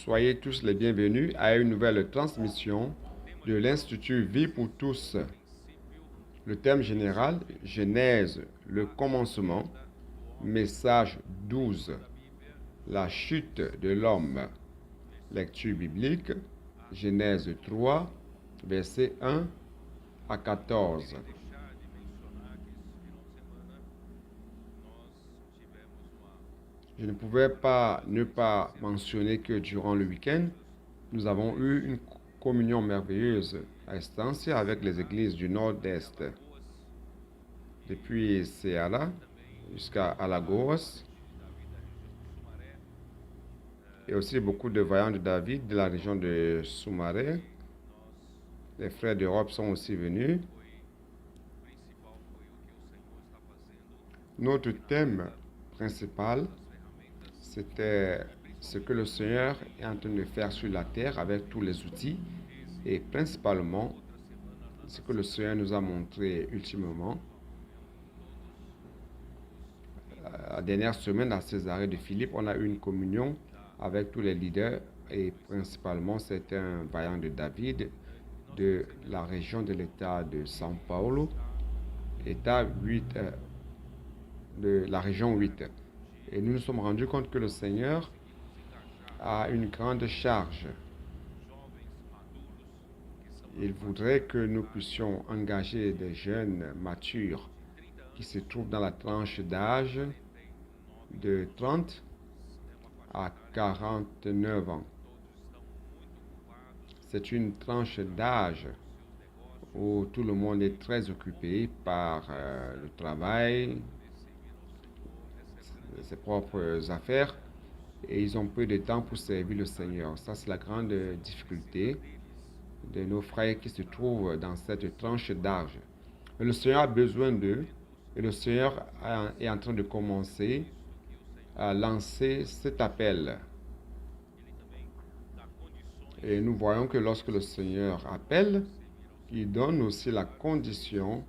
Soyez tous les bienvenus à une nouvelle transmission de l'Institut Vie pour tous. Le thème général, Genèse, le commencement. Message 12, la chute de l'homme. Lecture biblique, Genèse 3, versets 1 à 14. Je ne pouvais pas ne pas mentionner que durant le week-end, nous avons eu une communion merveilleuse à Estancia avec les églises du Nord-Est. Depuis Ceará jusqu'à Alagoas. Et aussi beaucoup de voyants de David de la région de Sumaré. Les frères d'Europe sont aussi venus. Notre thème principal, c'était ce que le Seigneur est en train de faire sur la terre avec tous les outils et principalement ce que le Seigneur nous a montré ultimement. La dernière semaine à Césarée de Philippe, on a eu une communion avec tous les leaders et principalement c'était un vaillant de David de la région de l'État de São Paulo, État 8, de la région 8. Et nous nous sommes rendus compte que le Seigneur a une grande charge. Il voudrait que nous puissions engager des jeunes matures qui se trouvent dans la tranche d'âge de 30 à 49 ans. C'est une tranche d'âge où tout le monde est très occupé par le travail, ses propres affaires, et ils ont peu de temps pour servir le Seigneur. Ça, c'est la grande difficulté de nos frères qui se trouvent dans cette tranche d'âge. Mais le Seigneur a besoin d'eux, et le Seigneur est en train de commencer à lancer cet appel. Et nous voyons que lorsque le Seigneur appelle, il donne aussi la condition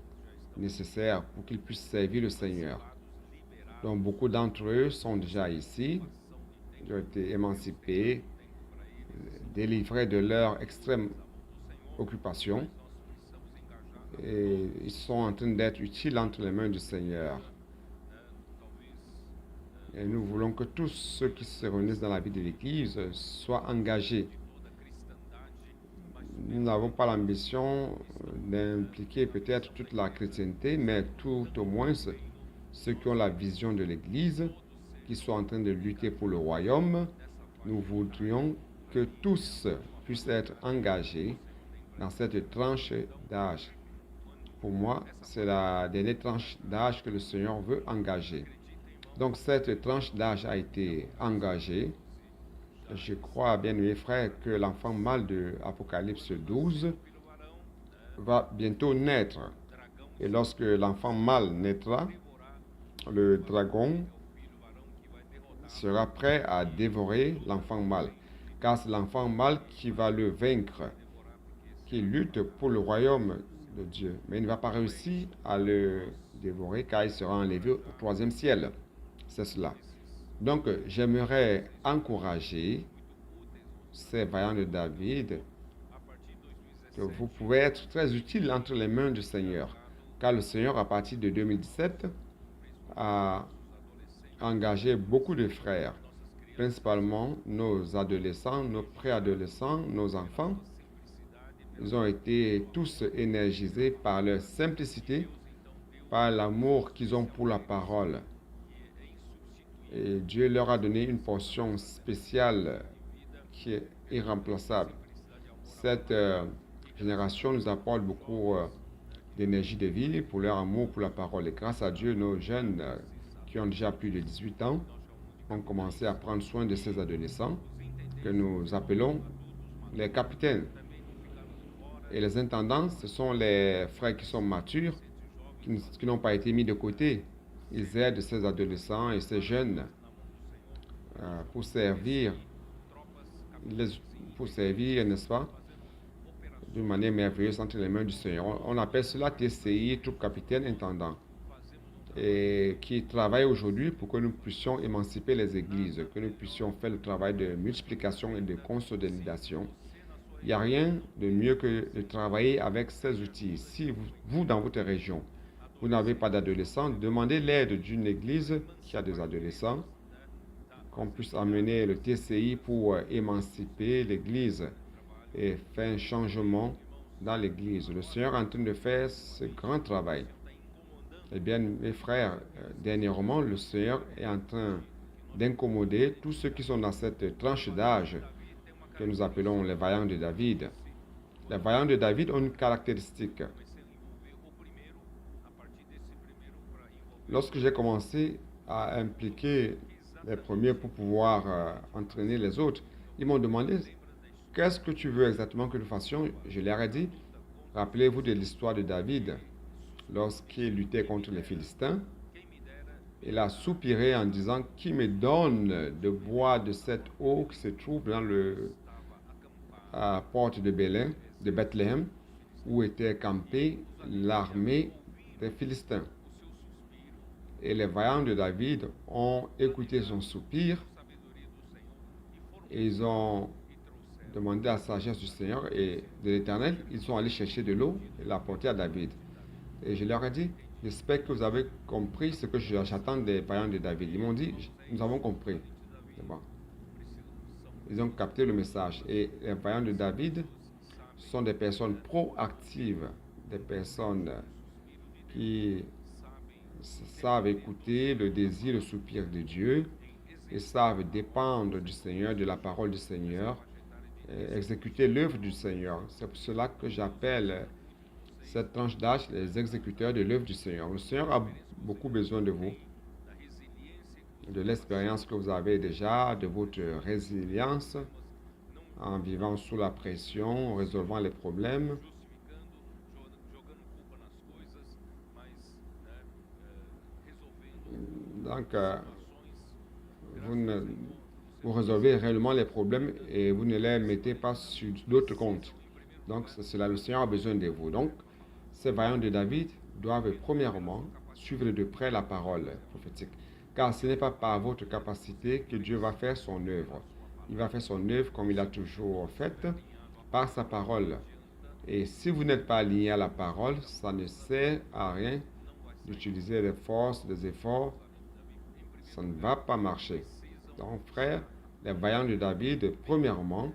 nécessaire pour qu'ils puissent servir le Seigneur. Donc beaucoup d'entre eux sont déjà ici, ils ont été émancipés, délivrés de leur extrême occupation et ils sont en train d'être utiles entre les mains du Seigneur. Et nous voulons que tous ceux qui se réunissent dans la vie de l'Église soient engagés. Nous n'avons pas l'ambition d'impliquer peut-être toute la chrétienté, mais tout au moins ceux qui ont la vision de l'Église, qui sont en train de lutter pour le royaume. Nous voudrions que tous puissent être engagés dans cette tranche d'âge. Pour moi, c'est la dernière tranche d'âge que le Seigneur veut engager. Donc cette tranche d'âge a été engagée. Je crois, bien mes frères, que l'enfant mâle de Apocalypse 12 va bientôt naître. Et lorsque l'enfant mâle naîtra, le dragon sera prêt à dévorer l'enfant mâle. Car c'est l'enfant mâle qui va le vaincre, qui lutte pour le royaume de Dieu. Mais il ne va pas réussir à le dévorer car il sera enlevé au troisième ciel. C'est cela. Donc, j'aimerais encourager ces vaillants de David que vous pouvez être très utile entre les mains du Seigneur. Car le Seigneur, à partir de 2017, a engagé beaucoup de frères, principalement nos adolescents, nos préadolescents, nos enfants. Ils ont été tous énergisés par leur simplicité, par l'amour qu'ils ont pour la parole. Et Dieu leur a donné une portion spéciale qui est irremplaçable. Cette génération nous apporte beaucoup d'énergie de vie pour leur amour pour la parole. Et grâce à Dieu, nos jeunes qui ont déjà plus de 18 ans ont commencé à prendre soin de ces adolescents que nous appelons les capitaines. Et les intendants, ce sont les frères qui sont matures, qui n'ont pas été mis de côté. Ils aident ces adolescents et ces jeunes pour servir, n'est-ce pas, d'une manière merveilleuse entre les mains du Seigneur. On appelle cela TCI, troupe capitaine intendant. et qui travaille aujourd'hui pour que nous puissions émanciper les églises, que nous puissions faire le travail de multiplication et de consolidation. Il n'y a rien de mieux que de travailler avec ces outils. Si vous dans votre région, vous n'avez pas d'adolescents, demandez l'aide d'une église qui a des adolescents, qu'on puisse amener le TCI pour émanciper l'église et faire un changement dans l'église. Le Seigneur est en train de faire ce grand travail. Eh bien, mes frères, dernièrement, le Seigneur est en train d'incommoder tous ceux qui sont dans cette tranche d'âge que nous appelons les vaillants de David. Les vaillants de David ont une caractéristique. Lorsque j'ai commencé à impliquer les premiers pour pouvoir entraîner les autres, ils m'ont demandé, qu'est-ce que tu veux exactement que nous fassions? Je leur ai dit, rappelez-vous de l'histoire de David. Lorsqu'il luttait contre les Philistins, il a soupiré en disant, qui me donne de boire de cette eau qui se trouve dans la porte de Bethléem, où était campée l'armée des Philistins. Et les vaillants de David ont écouté son soupir et ils ont demandé la sagesse du Seigneur et de l'Éternel. Ils sont allés chercher de l'eau et l'apporter à David. Et je leur ai dit, j'espère que vous avez compris ce que j'attends des vaillants de David. Ils m'ont dit, nous avons compris. C'est bon. Ils ont capté le message. Et les vaillants de David sont des personnes proactives, des personnes qui savent écouter le désir, le soupir de Dieu, et savent dépendre du Seigneur, de la parole du Seigneur, exécuter l'œuvre du Seigneur. C'est pour cela que j'appelle cette tranche d'âge les exécuteurs de l'œuvre du Seigneur. Le Seigneur a beaucoup besoin de vous, de l'expérience que vous avez déjà, de votre résilience en vivant sous la pression, en résolvant les problèmes. Donc, vous résolvez réellement les problèmes et vous ne les mettez pas sur d'autres comptes. Donc, c'est cela, le Seigneur a besoin de vous. Donc, ces vaillants de David doivent premièrement suivre de près la parole prophétique. Car ce n'est pas par votre capacité que Dieu va faire son œuvre. Il va faire son œuvre comme il a toujours fait, par sa parole. Et si vous n'êtes pas aligné à la parole, ça ne sert à rien d'utiliser des forces, des efforts. Ça ne va pas marcher. Donc, frères, les vaillants de David, premièrement,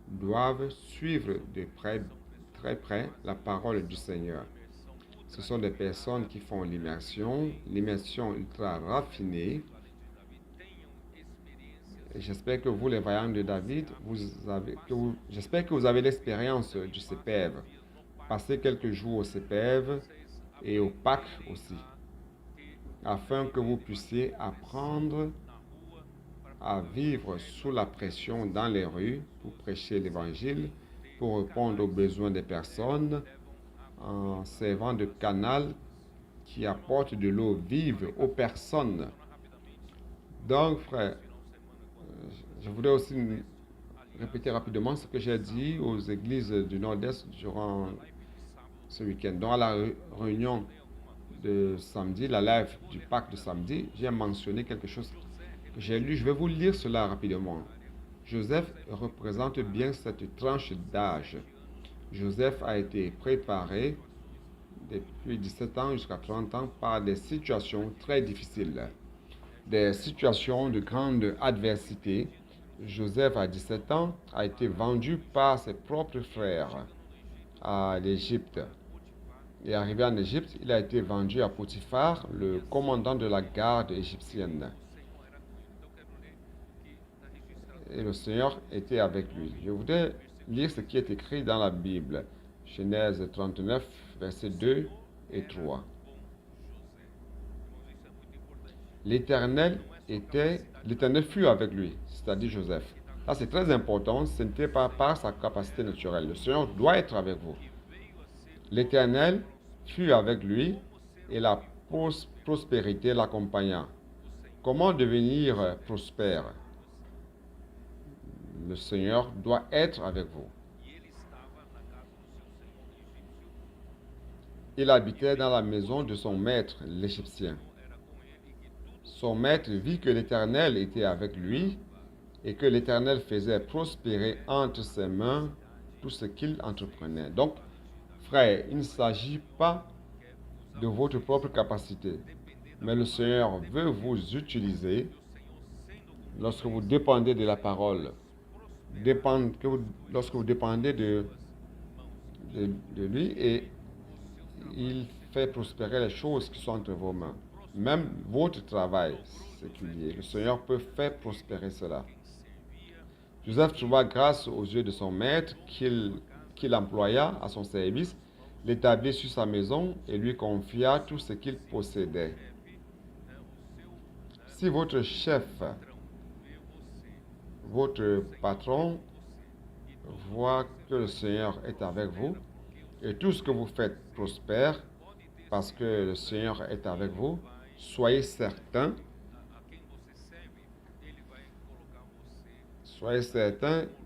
doivent suivre de près, très près, la parole du Seigneur. Ce sont des personnes qui font l'immersion ultra raffinée. Et j'espère que vous, les vaillants de David, j'espère que vous avez l'expérience du CPEV. Passez quelques jours au CPEV et au Pâques aussi, afin que vous puissiez apprendre à vivre sous la pression dans les rues pour prêcher l'Évangile, pour répondre aux besoins des personnes, en servant de canal qui apporte de l'eau vive aux personnes. Donc, frère, je voudrais aussi répéter rapidement ce que j'ai dit aux églises du Nord-Est durant ce week-end. Donc, à la réunion de samedi, la live du Pâques de samedi, j'ai mentionné quelque chose que j'ai lu. Je vais vous lire cela rapidement. Joseph représente bien cette tranche d'âge. Joseph a été préparé depuis 17 ans jusqu'à 30 ans par des situations très difficiles, des situations de grande adversité. Joseph, à 17 ans, a été vendu par ses propres frères à l'Égypte. Et arrivé en Égypte, il a été vendu à Potiphar, le commandant de la garde égyptienne. Et le Seigneur était avec lui. Je voudrais lire ce qui est écrit dans la Bible. Genèse 39, versets 2 et 3. L'Éternel fut avec lui, c'est-à-dire Joseph. Là, c'est très important, ce n'était pas par sa capacité naturelle. Le Seigneur doit être avec vous. L'Éternel fut avec lui et la prospérité l'accompagna. Comment devenir prospère? Le Seigneur doit être avec vous. Il habitait dans la maison de son maître, l'Égyptien. son maître vit que l'Éternel était avec lui et que l'Éternel faisait prospérer entre ses mains tout ce qu'il entreprenait. Donc, frère, il ne s'agit pas de votre propre capacité, mais le Seigneur veut vous utiliser lorsque vous dépendez de la parole, lorsque vous dépendez de lui, et il fait prospérer les choses qui sont entre vos mains. Même votre travail séculier, le Seigneur peut faire prospérer cela. Joseph trouva grâce aux yeux de son maître qu'il employa à son service, l'établit sur sa maison et lui confia tout ce qu'il possédait. Si votre chef, votre patron, voit que le Seigneur est avec vous et tout ce que vous faites prospère parce que le Seigneur est avec vous, soyez certain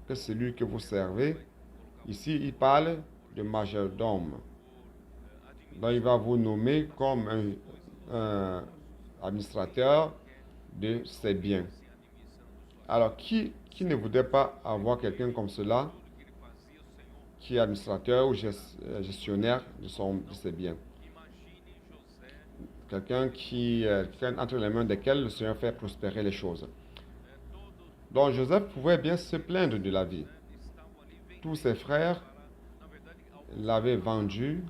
que celui que vous servez, ici il parle de majordome. Donc il va vous nommer comme un administrateur de ses biens. Alors qui ne voudrait pas avoir quelqu'un comme cela qui est administrateur ou gestionnaire de ses biens? Quelqu'un qui entre les mains desquels le Seigneur fait prospérer les choses. Donc Joseph pouvait bien se plaindre de la vie. Tous ses frères l'avaient vendu.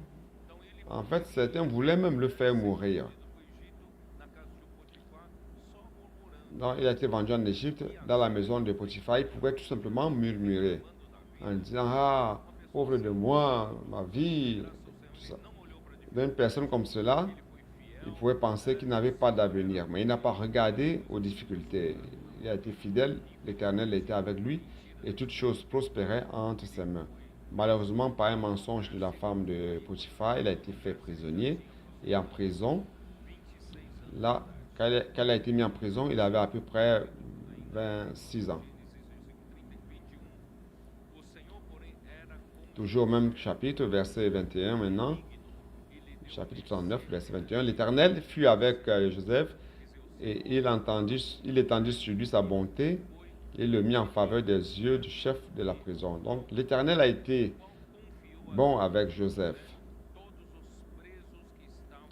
En fait, certains voulaient même le faire mourir. Donc, il a été vendu en Égypte, dans la maison de Potiphar. Il pouvait tout simplement murmurer en disant: ah, pauvre de moi, ma vie, tout ça. D'une personne comme cela, il pouvait penser qu'il n'avait pas d'avenir, mais il n'a pas regardé aux difficultés. Il a été fidèle, l'Éternel était avec lui, et toutes choses prospéraient entre ses mains. Malheureusement, par un mensonge de la femme de Potiphar, il a été fait prisonnier, et en prison, là, quand il a été mis en prison, il avait à peu près 26 ans. Toujours au même chapitre, verset 21 maintenant. Chapitre 39, verset 21. L'Éternel fut avec Joseph et il étendit sur lui sa bonté et le mit en faveur des yeux du chef de la prison. Donc l'Éternel a été bon avec Joseph.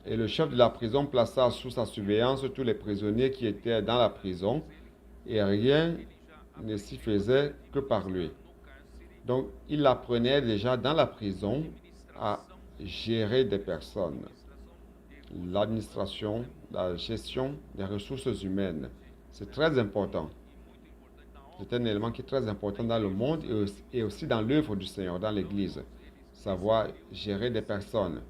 Et le chef de la prison plaça sous sa surveillance tous les prisonniers qui étaient dans la prison et rien ne s'y faisait que par lui. Donc il apprenait déjà dans la prison à gérer des personnes, l'administration, la gestion des ressources humaines. C'est très important. C'est un élément qui est très important dans le monde et aussi dans l'œuvre du Seigneur, dans l'Église. Savoir gérer des personnes.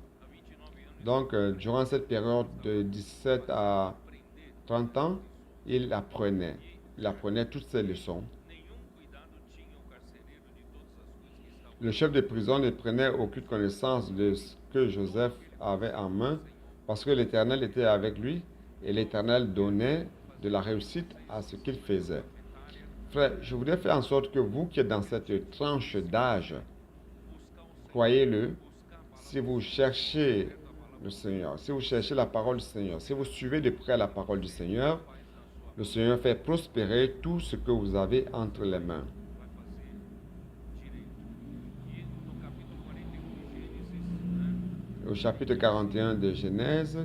Donc, durant cette période de 17 à 30 ans, il apprenait toutes ces leçons. Le chef de prison ne prenait aucune connaissance de ce que Joseph avait en main parce que l'Éternel était avec lui et l'Éternel donnait de la réussite à ce qu'il faisait. Frère, je voudrais faire en sorte que vous qui êtes dans cette tranche d'âge, croyez-le, si vous cherchez le Seigneur, si vous cherchez la parole du Seigneur, si vous suivez de près la parole du Seigneur, le Seigneur fait prospérer tout ce que vous avez entre les mains. Au chapitre 41 de Genèse,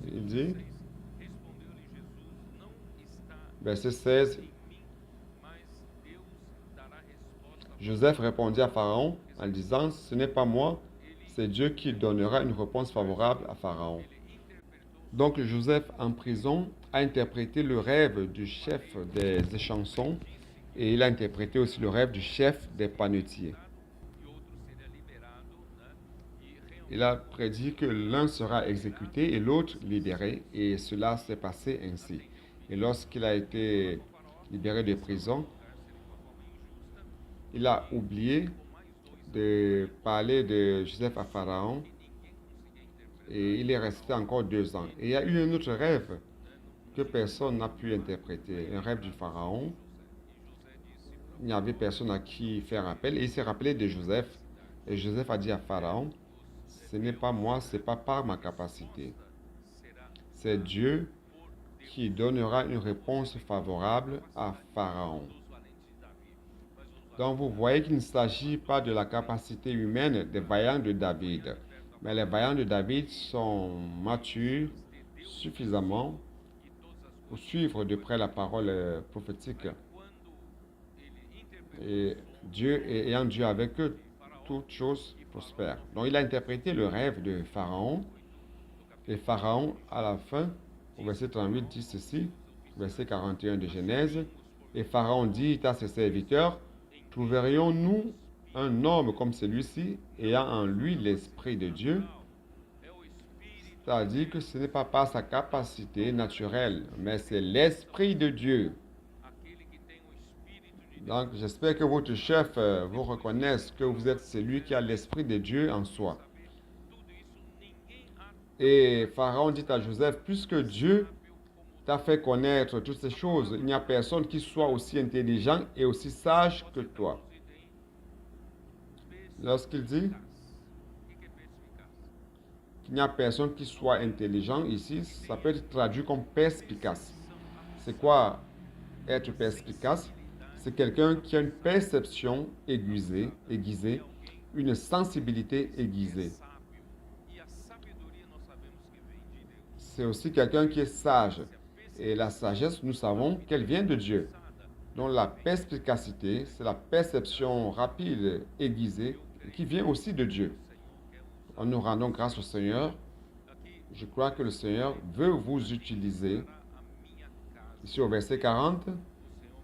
il dit, verset 16, Joseph répondit à Pharaon en disant, ce n'est pas moi, c'est Dieu qui donnera une réponse favorable à Pharaon. Donc Joseph en prison a interprété le rêve du chef des échansons et il a interprété aussi le rêve du chef des panetiers. Il a prédit que l'un sera exécuté et l'autre libéré, et cela s'est passé ainsi. Et lorsqu'il a été libéré de prison, il a oublié de parler de Joseph à Pharaon, et il est resté encore 2 ans. Et il y a eu un autre rêve que personne n'a pu interpréter, un rêve du Pharaon. Il n'y avait personne à qui faire appel, et il s'est rappelé de Joseph, et Joseph a dit à Pharaon, ce n'est pas moi, ce n'est pas par ma capacité. C'est Dieu qui donnera une réponse favorable à Pharaon. Donc vous voyez qu'il ne s'agit pas de la capacité humaine des vaillants de David, mais les vaillants de David sont matures suffisamment pour suivre de près la parole prophétique. Et Dieu, ayant Dieu avec eux, toutes choses prospèrent. Donc il a interprété le rêve de Pharaon. Et Pharaon, à la fin, au verset 38, dit ceci, verset 41 de Genèse. Et Pharaon dit à ses serviteurs, trouverions-nous un homme comme celui-ci, ayant en lui l'Esprit de Dieu? C'est-à-dire que ce n'est pas par sa capacité naturelle, mais c'est l'Esprit de Dieu. Donc, j'espère que votre chef vous reconnaisse que vous êtes celui qui a l'Esprit de Dieu en soi. Et Pharaon dit à Joseph, puisque Dieu t'a fait connaître toutes ces choses, il n'y a personne qui soit aussi intelligent et aussi sage que toi. Lorsqu'il dit qu'il n'y a personne qui soit intelligent ici, ça peut être traduit comme perspicace. C'est quoi être perspicace? C'est quelqu'un qui a une perception aiguisée, une sensibilité aiguisée. C'est aussi quelqu'un qui est sage. Et la sagesse, nous savons qu'elle vient de Dieu. Donc la perspicacité, c'est la perception rapide, aiguisée, qui vient aussi de Dieu. Nous rendons grâce au Seigneur. Je crois que le Seigneur veut vous utiliser. Ici au verset 40,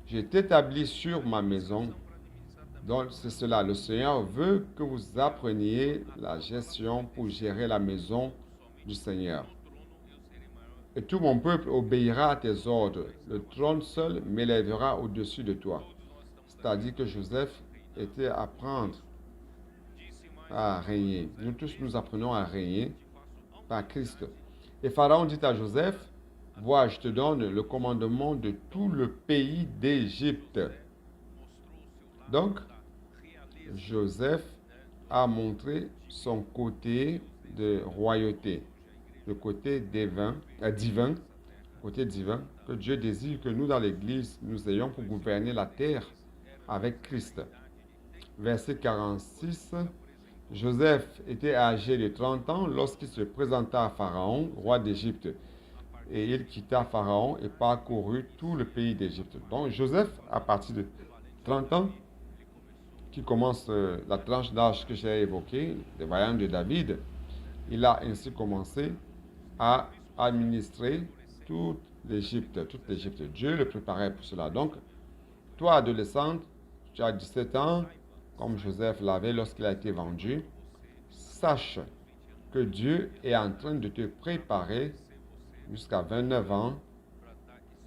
j'ai établi sur ma maison. Donc c'est cela, le Seigneur veut que vous appreniez la gestion pour gérer la maison du Seigneur. Et tout mon peuple obéira à tes ordres. Le trône seul m'élèvera au-dessus de toi. C'est-à-dire que Joseph était à apprendre à régner. Nous tous, nous apprenons à régner par Christ. Et Pharaon dit à Joseph, vois, je te donne le commandement de tout le pays d'Égypte. Donc, Joseph a montré son côté de royauté, le côté divin, côté divin, que Dieu désire que nous, dans l'Église, nous ayons pour gouverner la terre avec Christ. Verset 46, Joseph était âgé de 30 ans lorsqu'il se présenta à Pharaon, roi d'Égypte. Et il quitta Pharaon et parcourut tout le pays d'Égypte. Donc Joseph, à partir de 30 ans, qui commence la tranche d'âge que j'ai évoquée, des vaillants de David, il a ainsi commencé à administrer toute l'Égypte. Dieu le préparait pour cela. Donc, toi, adolescente, tu as 17 ans, comme Joseph l'avait lorsqu'il a été vendu, sache que Dieu est en train de te préparer jusqu'à 29 ans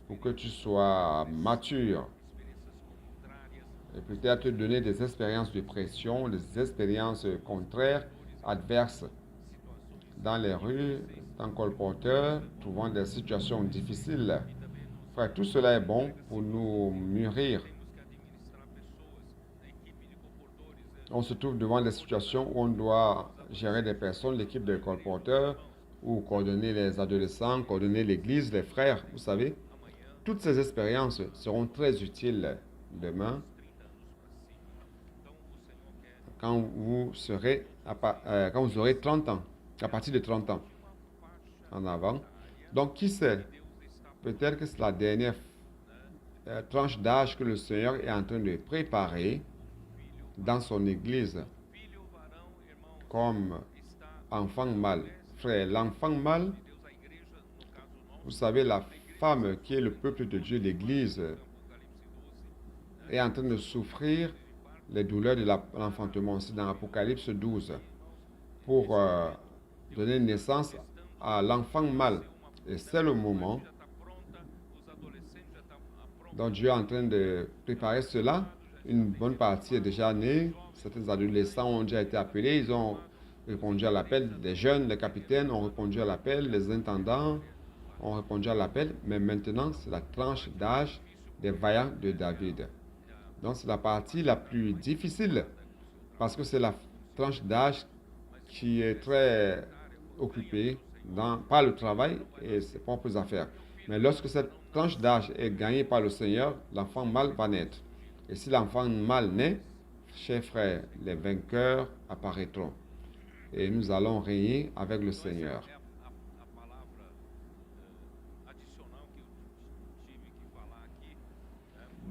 pour que tu sois mature et peut-être te donner des expériences de pression, des expériences contraires, adverses dans les rues, dans le colporteur, trouvant des situations difficiles. Frère, tout cela est bon pour nous mûrir. On se trouve devant des situations où on doit gérer des personnes, l'équipe de colporteurs, ou coordonner les adolescents, coordonner l'église, les frères, vous savez. Toutes ces expériences seront très utiles demain quand vous aurez 30 ans, à partir de 30 ans en avant. Donc, qui sait, peut-être que c'est la dernière tranche d'âge que le Seigneur est en train de préparer dans son Église comme enfant mâle. Frère, l'enfant mâle, vous savez, la femme qui est le peuple de Dieu, l'Église, est en train de souffrir les douleurs de l'enfantement. C'est dans Apocalypse 12 pour donner naissance à l'enfant mâle. Et c'est le moment dont Dieu est en train de préparer cela. Une bonne partie est déjà née. Certains adolescents ont déjà été appelés. Ils ont répondu à l'appel. Les jeunes, les capitaines ont répondu à l'appel. Les intendants ont répondu à l'appel. Mais maintenant, c'est la tranche d'âge des vaillants de David. Donc, c'est la partie la plus difficile parce que c'est la tranche d'âge qui est très occupée par le travail et ses propres affaires. Mais lorsque cette tranche d'âge est gagnée par le Seigneur, l'enfant mâle va naître. Et si l'enfant mâle naît, chers frères, les vainqueurs apparaîtront. Et nous allons régner avec le Seigneur.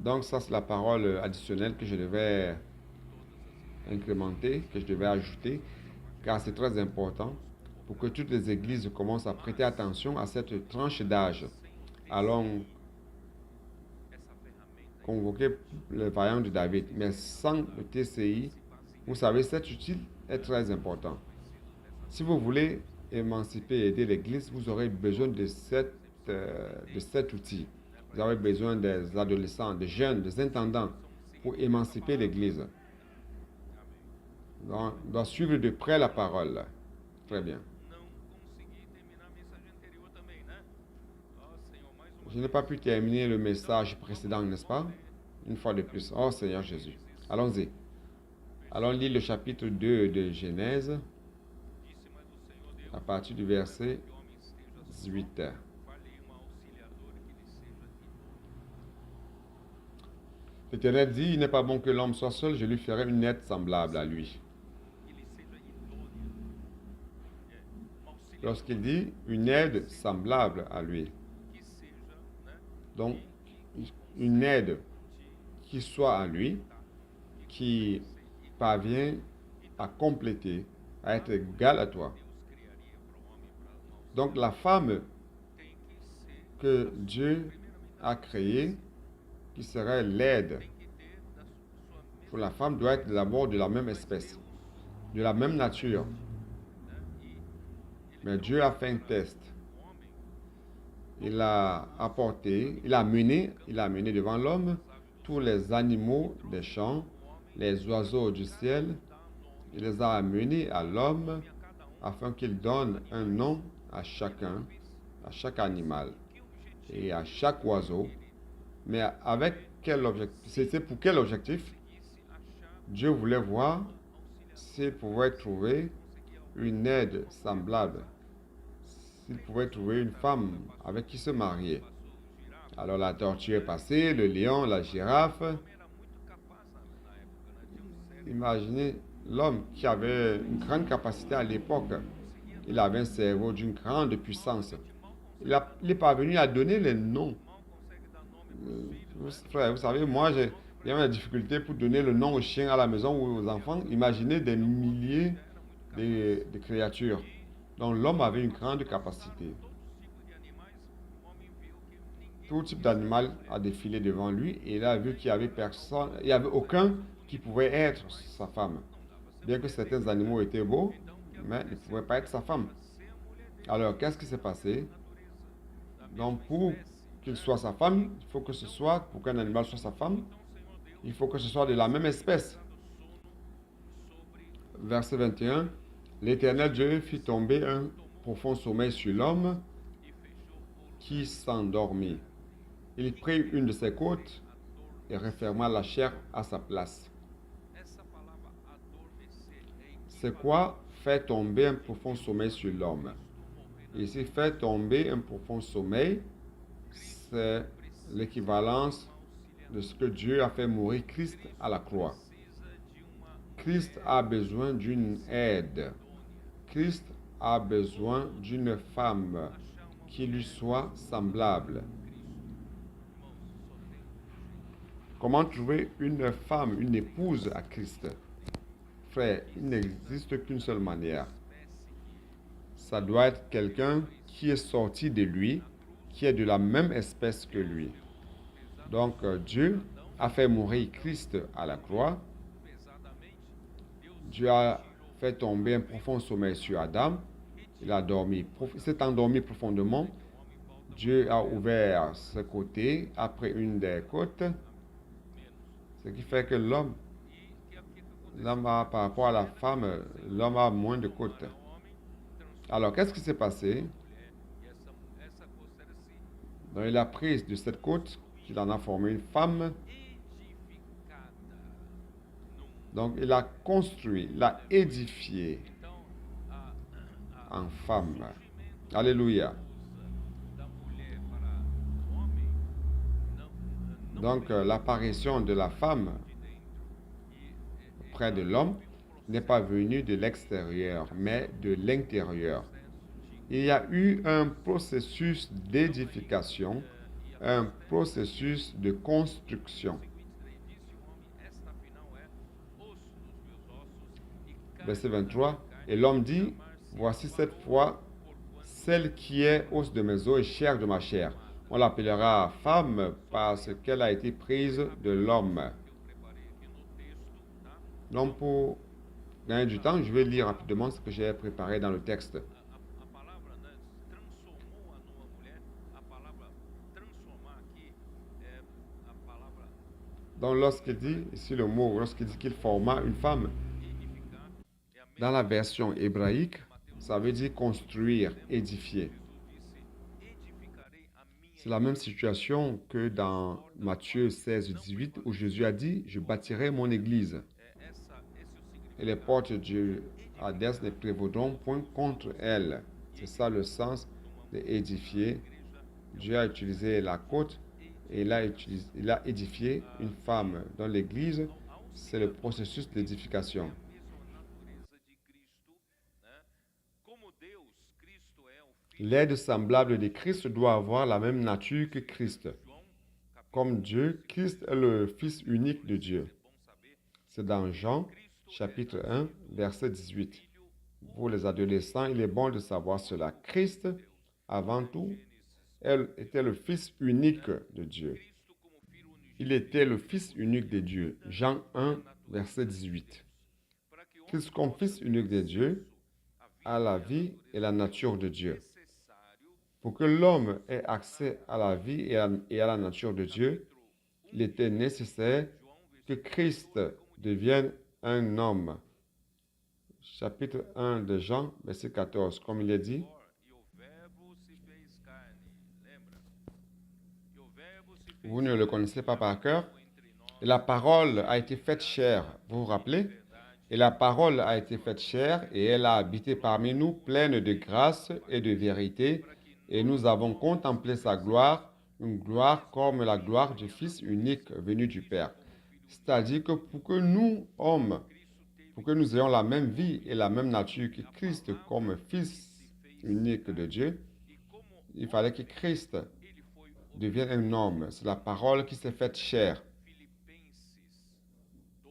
Donc ça, c'est la parole additionnelle que je devais incrémenter, que je devais ajouter, car c'est très important pour que toutes les églises commencent à prêter attention à cette tranche d'âge. Allons convoquer le vaillant de David, mais sans le TCI, vous savez, cet outil est très important. Si vous voulez émanciper et aider l'Église, vous aurez besoin de cet outil. Vous avez besoin des adolescents, des jeunes, des intendants pour émanciper l'Église. On doit suivre de près la parole. Très bien. Je n'ai pas pu terminer le message précédent, n'est-ce pas? Une fois de plus. Oh Seigneur Jésus. Allons-y. Allons lire le chapitre 2 de Genèse à partir du verset 18. L'Éternel dit, il n'est pas bon que l'homme soit seul, je lui ferai une aide semblable à lui. Lorsqu'il dit une aide semblable à lui, donc une aide qui soit à lui, qui parvient à compléter, à être égale à toi. Donc la femme que Dieu a créée, qui serait l'aide pour la femme, doit être d'abord de la même espèce, de la même nature. Mais Dieu a fait un test. Il a mené devant l'homme tous les animaux des champs, les oiseaux du ciel. Il les a amenés à l'homme afin qu'il donne un nom à chacun, à chaque animal et à chaque oiseau. Mais avec quel objectif? C'était pour quel objectif? Dieu voulait voir s'il pouvait trouver une aide semblable, s'il pouvait trouver une femme avec qui se marier. Alors la tortue est passée, le lion, la girafe. Imaginez l'homme qui avait une grande capacité à l'époque. Il avait un cerveau d'une grande puissance. Il est parvenu à donner les noms. Frère, vous savez, moi, j'ai la difficulté pour donner le nom aux chiens à la maison ou aux enfants. Imaginez des milliers de créatures. Donc l'homme avait une grande capacité. Tout type d'animal a défilé devant lui et il a vu qu'il n'y avait personne, il n'y avait aucun qui pouvait être sa femme. Bien que certains animaux étaient beaux, mais ils ne pouvaient pas être sa femme. Alors, qu'est-ce qui s'est passé? Donc, pour qu'il soit sa femme, il faut que ce soit, pour qu'un animal soit sa femme, il faut que ce soit de la même espèce. Verset 21. L'Éternel Dieu fit tomber un profond sommeil sur l'homme qui s'endormit. Il prit une de ses côtes et referma la chair à sa place. C'est quoi faire tomber un profond sommeil sur l'homme? Ici, faire tomber un profond sommeil, c'est l'équivalence de ce que Dieu a fait mourir Christ à la croix. Christ a besoin d'une aide. Christ a besoin d'une femme qui lui soit semblable. Comment trouver une femme, une épouse à Christ? Frère, il n'existe qu'une seule manière. Ça doit être quelqu'un qui est sorti de lui, qui est de la même espèce que lui. Donc Dieu a fait mourir Christ à la croix. Dieu a fait tomber un profond sommeil sur Adam. Il s'est endormi profondément. Dieu a ouvert ses côtés après une des côtes. Ce qui fait que l'homme par rapport à la femme, l'homme a moins de côtes. Alors, qu'est-ce qui s'est passé? Donc, il a pris de cette côte qu'il en a formé une femme. Donc, il a construit, il a édifié en femme. Alléluia. Donc, l'apparition de la femme près de l'homme n'est pas venue de l'extérieur, mais de l'intérieur. Il y a eu un processus d'édification, un processus de construction. Verset 23, et l'homme dit, voici cette fois celle qui est os de mes os et chair de ma chair. On l'appellera femme parce qu'elle a été prise de l'homme. Donc, pour gagner du temps, je vais lire rapidement ce que j'ai préparé dans le texte. Donc, lorsqu'il dit, ici le mot, lorsqu'il dit qu'il forma une femme, dans la version hébraïque, ça veut dire construire, édifier. C'est la même situation que dans Matthieu 16, 18, où Jésus a dit, je bâtirai mon église. Et les portes du Hadès ne prévaudront point contre elle. C'est ça le sens d'édifier. Dieu a utilisé la côte et il a édifié une femme. Dans l'église, c'est le processus d'édification. L'aide semblable de Christ doit avoir la même nature que Christ. Comme Dieu, Christ est le Fils unique de Dieu. C'est dans Jean, chapitre 1, verset 18. Pour les adolescents, il est bon de savoir cela. Christ, avant tout, était le Fils unique de Dieu. Il était le Fils unique de Dieu. Jean 1, verset 18. Christ, comme Fils unique de Dieu, a la vie et la nature de Dieu. Pour que l'homme ait accès à la vie et à la nature de Dieu, il était nécessaire que Christ devienne un homme. Chapitre 1 de Jean, verset 14, comme il est dit, vous ne le connaissez pas par cœur, et la parole a été faite chair, vous vous rappelez? Et la parole a été faite chair, et elle a habité parmi nous, pleine de grâce et de vérité, et nous avons contemplé sa gloire, une gloire comme la gloire du Fils unique venu du Père. C'est-à-dire que pour que nous, hommes, pour que nous ayons la même vie et la même nature que Christ comme Fils unique de Dieu, il fallait que Christ devienne un homme. C'est la parole qui s'est faite chair.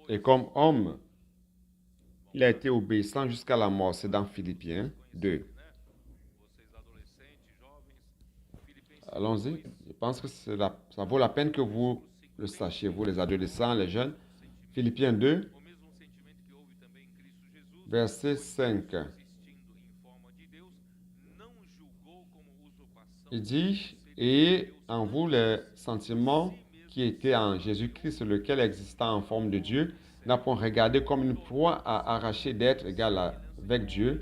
Et comme homme, il a été obéissant jusqu'à la mort. C'est dans Philippiens 2. Allons-y. Je pense que ça vaut la peine que vous le sachiez, vous les adolescents, les jeunes. Philippiens 2, verset 5. Il dit, et en vous les sentiments qui étaient en Jésus-Christ, lequel existant en forme de Dieu, n'a point regardé comme une proie à arracher d'être égal avec Dieu,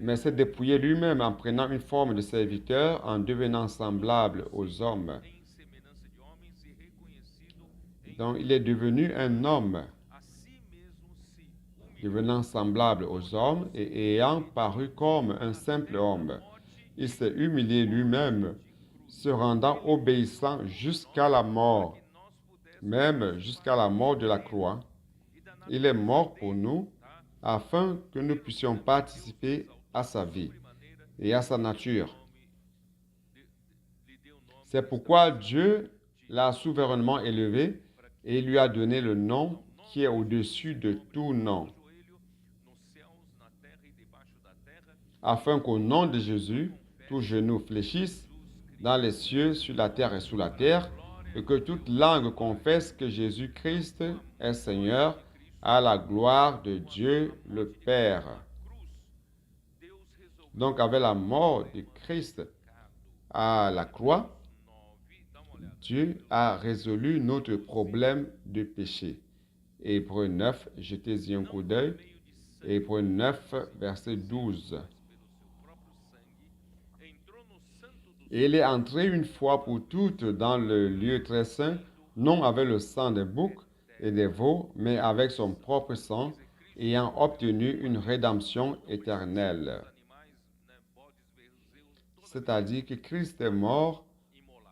mais s'est dépouillé lui-même en prenant une forme de serviteur, en devenant semblable aux hommes. Donc, il est devenu un homme, devenant semblable aux hommes et ayant paru comme un simple homme. Il s'est humilié lui-même, se rendant obéissant jusqu'à la mort, même jusqu'à la mort de la croix. Il est mort pour nous, afin que nous puissions participer à sa vie et à sa nature. C'est pourquoi Dieu l'a souverainement élevé et lui a donné le nom qui est au-dessus de tout nom, afin qu'au nom de Jésus, tout genou fléchisse dans les cieux, sur la terre et sous la terre, et que toute langue confesse que Jésus-Christ est Seigneur, à la gloire de Dieu le Père. Donc, avec la mort de Christ à la croix, Dieu a résolu notre problème de péché. Hébreux 9, jetez-y un coup d'œil. Hébreux 9, verset 12. Et il est entré une fois pour toutes dans le lieu très saint, non avec le sang des boucs et des veaux, mais avec son propre sang, ayant obtenu une rédemption éternelle. C'est-à-dire que Christ est mort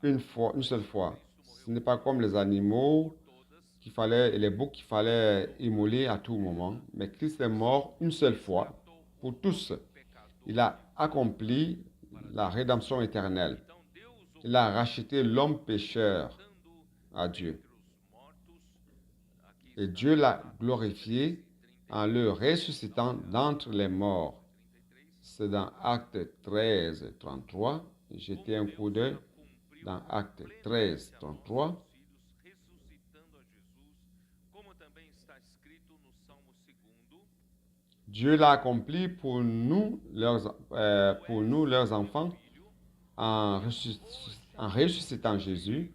une fois, une seule fois. Ce n'est pas comme les animaux qu'il fallait, et les boucs qu'il fallait immoler à tout moment. Mais Christ est mort une seule fois pour tous. Il a accompli la rédemption éternelle. Il a racheté l'homme pécheur à Dieu. Et Dieu l'a glorifié en le ressuscitant d'entre les morts. C'est dans Acte 13, 33. Jetez un coup d'œil dans Acte 13, 33. Dieu l'a accompli pour nous, leurs enfants, en ressuscitant Jésus,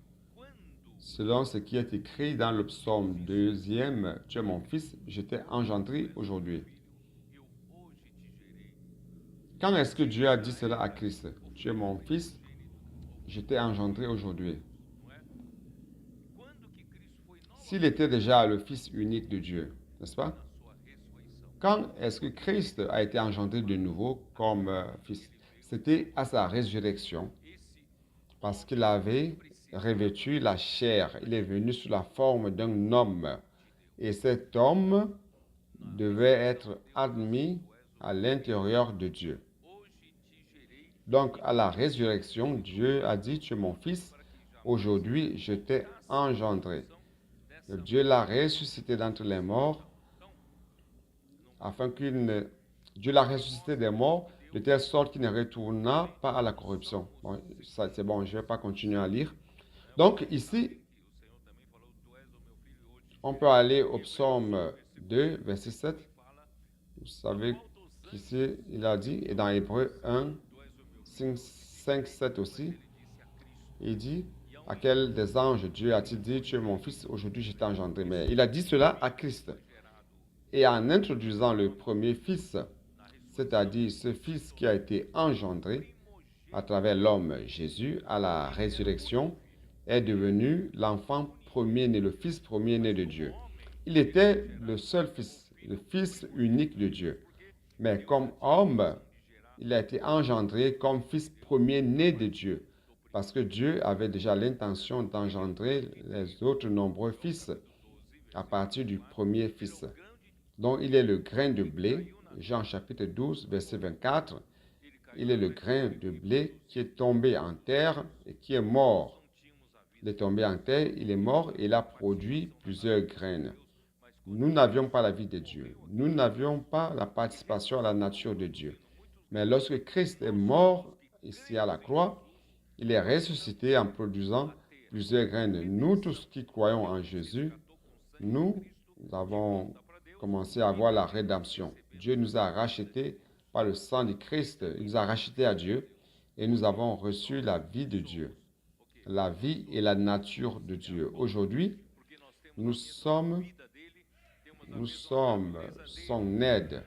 selon ce qui est écrit dans le psaume 2e, Tu es mon fils, je t'ai engendré aujourd'hui. Quand est-ce que Dieu a dit cela à Christ? Tu es mon fils, je t'ai engendré aujourd'hui. S'il était déjà le fils unique de Dieu, n'est-ce pas? Quand est-ce que Christ a été engendré de nouveau comme fils? C'était à sa résurrection, parce qu'il avait revêtu la chair. Il est venu sous la forme d'un homme. Et cet homme devait être admis à l'intérieur de Dieu. Donc, à la résurrection, Dieu a dit, tu es mon fils, aujourd'hui je t'ai engendré. Dieu l'a ressuscité d'entre les morts, afin Dieu l'a ressuscité des morts, de telle sorte qu'il ne retourna pas à la corruption. Bon, ça c'est bon, je ne vais pas continuer à lire. Donc, ici, on peut aller au psaume 2, verset 7. Vous savez qu'ici, il a dit, et dans Hébreu 1, 5, 7 aussi, il dit, à quel des anges Dieu a-t-il dit, tu es mon fils, aujourd'hui je t'ai engendré. Mais il a dit cela à Christ. Et en introduisant le premier fils, c'est-à-dire ce fils qui a été engendré à travers l'homme Jésus à la résurrection, est devenu l'enfant premier-né, le fils premier-né de Dieu. Il était le seul fils, le fils unique de Dieu. Mais comme homme, il a été engendré comme fils premier-né de Dieu, parce que Dieu avait déjà l'intention d'engendrer les autres nombreux fils à partir du premier fils. Donc il est le grain de blé, Jean chapitre 12, verset 24. Il est le grain de blé qui est tombé en terre et qui est mort. Il est tombé en terre, il est mort et il a produit plusieurs graines. Nous n'avions pas la vie de Dieu. Nous n'avions pas la participation à la nature de Dieu. Mais lorsque Christ est mort ici à la croix, il est ressuscité en produisant plusieurs graines. Nous tous qui croyons en Jésus, nous avons commencé à voir la rédemption. Dieu nous a rachetés par le sang de Christ. Il nous a rachetés à Dieu et nous avons reçu la vie de Dieu, la vie et la nature de Dieu. Aujourd'hui, nous sommes son aide,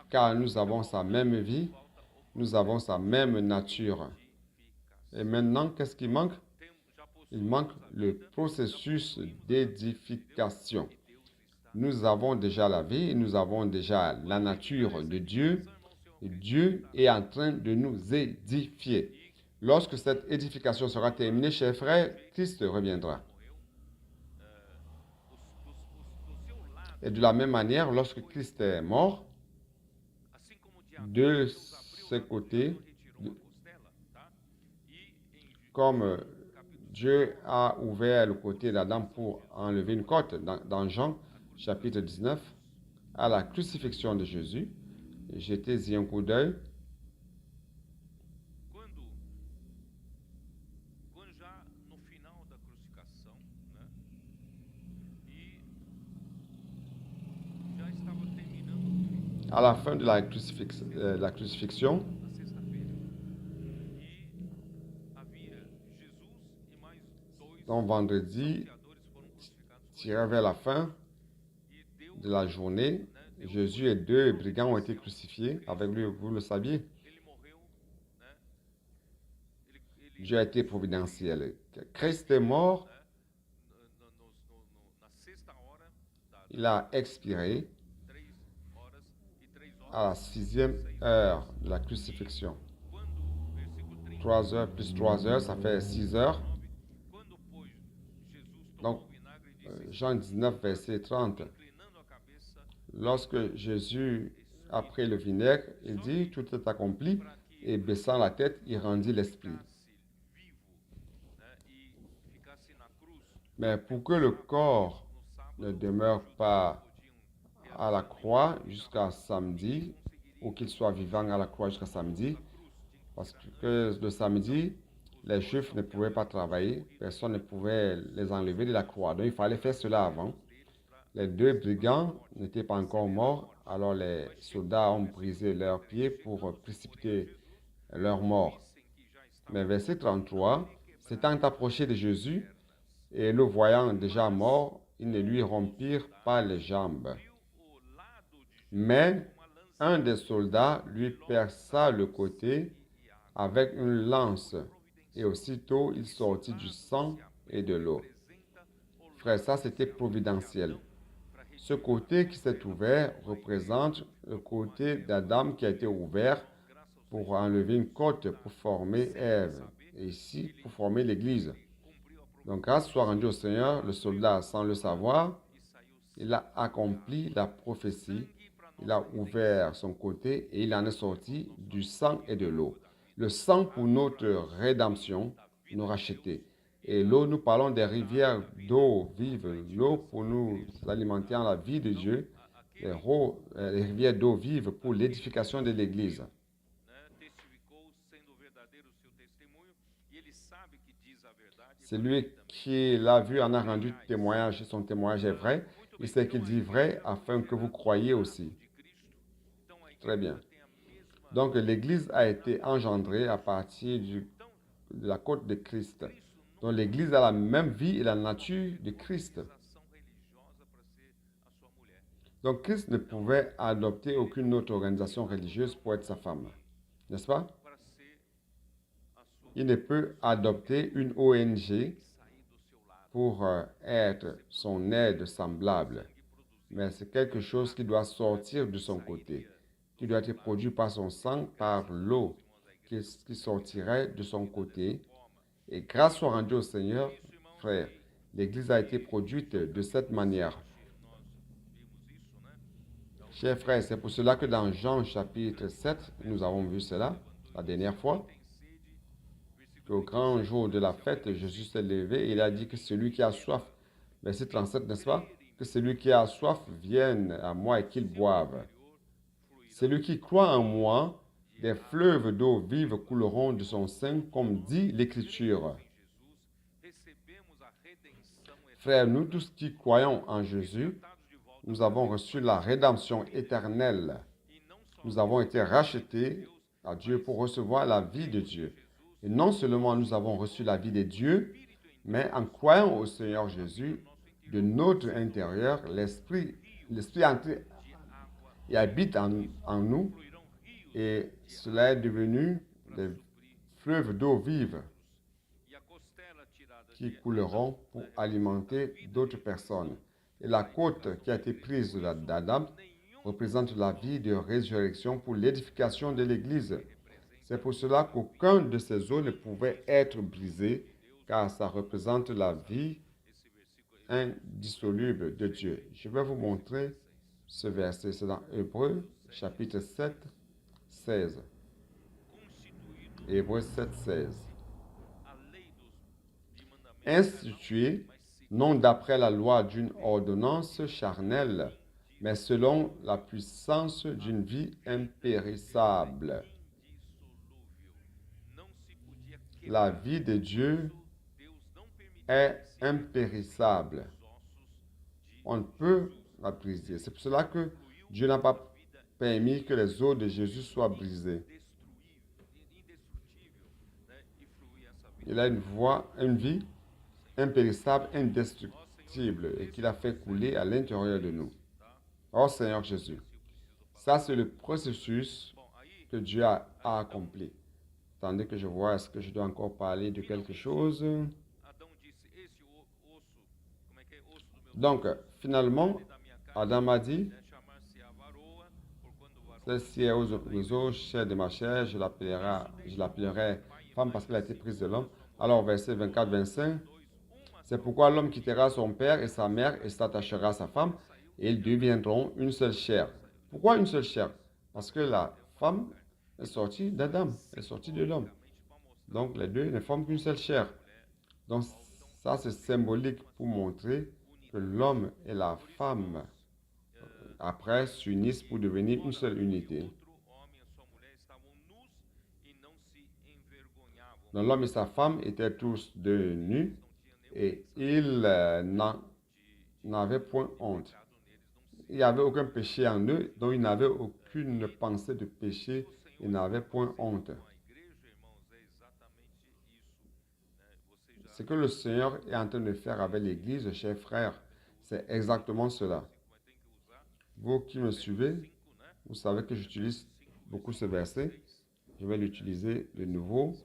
car nous avons sa même vie, nous avons sa même nature. Et maintenant, qu'est-ce qui manque? Il manque le processus d'édification. Nous avons déjà la vie, nous avons déjà la nature de Dieu. Et Dieu est en train de nous édifier. Lorsque cette édification sera terminée, chers frères, Christ reviendra. Et de la même manière, lorsque Christ est mort, de ce côté, comme Dieu a ouvert le côté d'Adam pour enlever une côte, dans Jean chapitre 19, à la crucifixion de Jésus, jetez-y un coup d'œil. À la fin de la crucifixion, donc vendredi, tiré vers la fin de la journée, Jésus et deux brigands ont été crucifiés avec lui, vous le saviez. Dieu a été providentiel. Christ est mort, il a expiré à la 6e heure de la crucifixion. 3 heures plus 3 heures, ça fait 6 heures. Donc, Jean 19, verset 30. Lorsque Jésus a pris le vinaigre, il dit, tout est accompli, et baissant la tête, il rendit l'esprit. Mais pour que le corps ne demeure pas à la croix jusqu'à samedi, ou qu'il soit vivant à la croix jusqu'à samedi, parce que le samedi, les Juifs ne pouvaient pas travailler, personne ne pouvait les enlever de la croix. Donc il fallait faire cela avant. Les deux brigands n'étaient pas encore morts, alors les soldats ont brisé leurs pieds pour précipiter leur mort. Mais verset 33, s'étant approché de Jésus, et le voyant déjà mort, ils ne lui rompirent pas les jambes. Mais un des soldats lui perça le côté avec une lance, et aussitôt il sortit du sang et de l'eau. Frère, ça c'était providentiel. Ce côté qui s'est ouvert représente le côté d'Adam qui a été ouvert pour enlever une côte pour former Ève, et ici pour former l'Église. Donc grâce soit rendue au Seigneur, le soldat, sans le savoir, il a accompli la prophétie, il a ouvert son côté et il en est sorti du sang et de l'eau. Le sang pour notre rédemption, nous racheter. Et l'eau, nous parlons des rivières d'eau vive, l'eau pour nous alimenter en la vie de Dieu, les rivières d'eau vive pour l'édification de l'Église. Celui qui l'a vu en a rendu témoignage, son témoignage est vrai, et c'est qu'il dit vrai afin que vous croyiez aussi. Très bien. Donc l'Église a été engendrée à partir de la côte de Christ. Donc l'Église a la même vie et la nature de Christ. Donc Christ ne pouvait adopter aucune autre organisation religieuse pour être sa femme. N'est-ce pas? Il ne peut adopter une ONG pour être son aide semblable. Mais c'est quelque chose qui doit sortir de son côté, qui doit être produit par son sang, par l'eau qui sortirait de son côté. Et grâce soit rendue au Seigneur, frère, l'Église a été produite de cette manière. Chers frères, c'est pour cela que dans Jean chapitre 7, nous avons vu cela la dernière fois, qu'au grand jour de la fête, Jésus s'est levé et il a dit que celui qui a soif, verset 37, n'est-ce pas? Que celui qui a soif vienne à moi et qu'il boive. Celui qui croit en moi, des fleuves d'eau vive couleront de son sein, comme dit l'Écriture. Frères, nous tous qui croyons en Jésus, nous avons reçu la rédemption éternelle. Nous avons été rachetés à Dieu pour recevoir la vie de Dieu. Et non seulement nous avons reçu la vie de Dieu, mais en croyant au Seigneur Jésus, de notre intérieur, l'Esprit entré et habite en nous, et cela est devenu des fleuves d'eau vive qui couleront pour alimenter d'autres personnes. Et la côte qui a été prise d'Adam représente la vie de résurrection pour l'édification de l'Église. C'est pour cela qu'aucun de ces eaux ne pouvait être brisé, car ça représente la vie indissoluble de Dieu. Je vais vous montrer ce verset. C'est dans Hébreux, chapitre 7, 16. Hébreux 7, 16. Institué, non d'après la loi d'une ordonnance charnelle, mais selon la puissance d'une vie impérissable. La vie de Dieu est impérissable. On ne peut la briser. C'est pour cela que Dieu n'a pas permis que les os de Jésus soient brisés. Il a une vie impérissable, indestructible, et qu'il a fait couler à l'intérieur de nous. Oh Seigneur Jésus, ça c'est le processus que Dieu a accompli. Attendez que je vois, est-ce que je dois encore parler de quelque chose? Donc, finalement, Adam a dit, celle-ci est aux os, chair de ma chair, je l'appellerai femme parce qu'elle a été prise de l'homme. Alors, verset 24-25, c'est pourquoi l'homme quittera son père et sa mère et s'attachera à sa femme, et ils deviendront une seule chair. Pourquoi une seule chair? Parce que la femme est sortie d'Adam, est sortie de l'homme. Donc, les deux ne forment qu'une seule chair. Donc, ça, c'est symbolique pour montrer que l'homme et la femme, après, s'unissent pour devenir une seule unité. Donc, l'homme et sa femme étaient tous deux nus et ils n'avaient point honte. Il n'y avait aucun péché en eux, donc ils n'avaient aucune pensée de péché, ils n'avaient point honte. Ce que le Seigneur est en train de faire avec l'Église, chers frères, c'est exactement cela. Vous qui me suivez, vous savez que j'utilise beaucoup ce verset. Je vais l'utiliser de nouveau.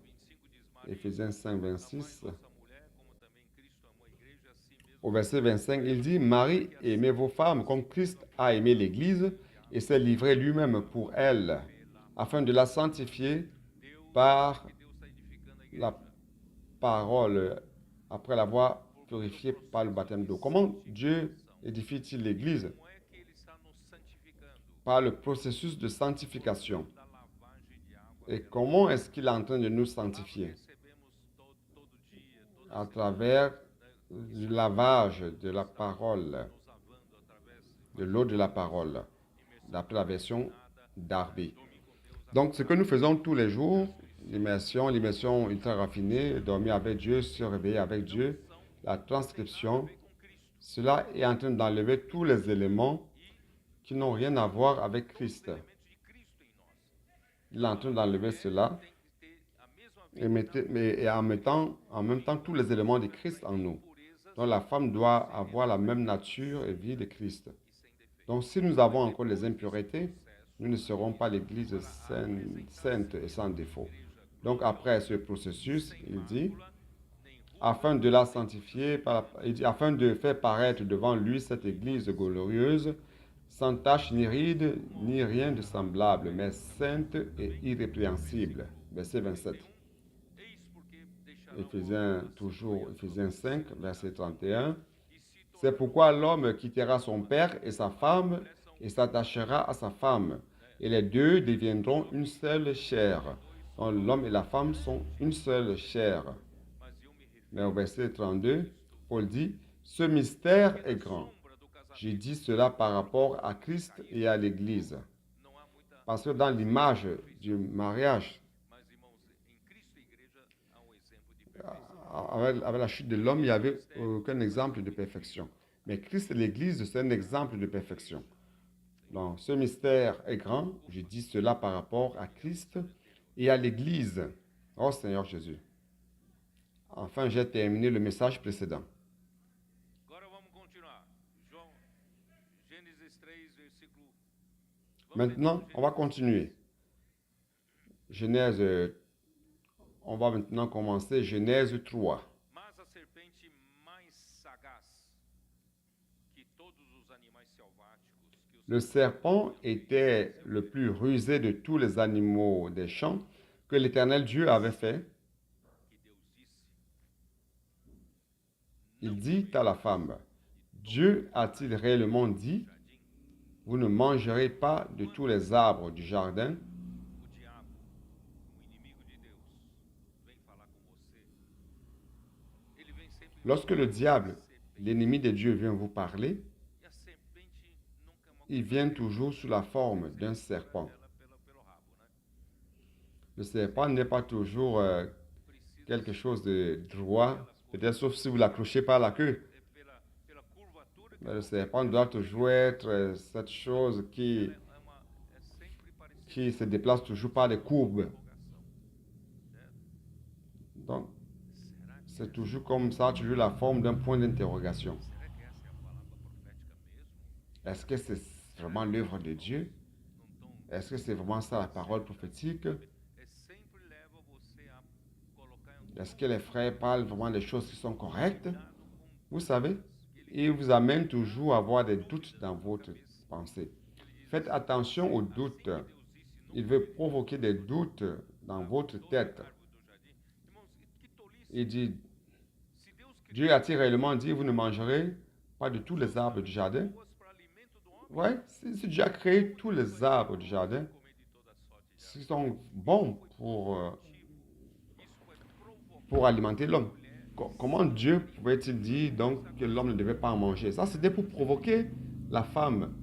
Éphésiens 5, 26. Au verset 25, il dit, « Marie, aimez vos femmes comme Christ a aimé l'Église et s'est livré lui-même pour elle, afin de la sanctifier par la parole, après l'avoir purifiée par le baptême d'eau. » Comment Dieu édifie-t-il l'Église? Par le processus de sanctification. Et comment est-ce qu'il est en train de nous sanctifier? À travers du lavage de la parole, de l'eau de la parole, d'après la version Darby. Donc, ce que nous faisons tous les jours, l'immersion ultra raffinée, dormir avec Dieu, se réveiller avec Dieu, la transcription, cela est en train d'enlever tous les éléments qui n'ont rien à voir avec Christ. Il est en train d'enlever cela et en même temps tous les éléments de Christ en nous. Donc la femme doit avoir la même nature et vie de Christ. Donc si nous avons encore des impuretés, nous ne serons pas l'Église sainte et sans défaut. Donc après ce processus, il dit, afin de la sanctifier, afin de faire paraître devant lui cette Église glorieuse, sans tache ni ride, ni rien de semblable, mais sainte et irrépréhensible. Verset 27. Éphésiens 5, verset 31. C'est pourquoi l'homme quittera son père et sa femme et s'attachera à sa femme, et les deux deviendront une seule chair. Donc l'homme et la femme sont une seule chair. Mais au verset 32, Paul dit, ce mystère est grand. J'ai dit cela par rapport à Christ et à l'Église. Parce que dans l'image du mariage, avec la chute de l'homme, il n'y avait aucun exemple de perfection. Mais Christ et l'Église, c'est un exemple de perfection. Donc, ce mystère est grand. Je dis cela par rapport à Christ et à l'Église. Oh Seigneur Jésus. Enfin, j'ai terminé le message précédent. Maintenant, on va continuer. On va maintenant commencer Genèse 3. Le serpent était le plus rusé de tous les animaux des champs que l'Éternel Dieu avait fait. Il dit à la femme, Dieu a-t-il réellement dit, vous ne mangerez pas de tous les arbres du jardin? Lorsque le diable, l'ennemi de Dieu, vient vous parler, il vient toujours sous la forme d'un serpent. Le serpent n'est pas toujours quelque chose de droit, peut-être sauf si vous l'accrochez par la queue. Mais le serpent doit toujours être cette chose qui se déplace toujours par des courbes. Donc, c'est toujours comme ça, toujours la forme d'un point d'interrogation. Est-ce que c'est vraiment l'œuvre de Dieu? Est-ce que c'est vraiment ça la parole prophétique? Est-ce que les frères parlent vraiment des choses qui sont correctes? Vous savez, il vous amène toujours à avoir des doutes dans votre pensée. Faites attention aux doutes. Il veut provoquer des doutes dans votre tête. Il dit, Dieu a-t-il réellement dit, vous ne mangerez pas de tous les arbres du jardin? Oui, si Dieu a créé tous les arbres du jardin, qui sont bons pour alimenter l'homme. Comment Dieu pouvait-il dire donc que l'homme ne devait pas en manger? Ça, c'était pour provoquer la femme.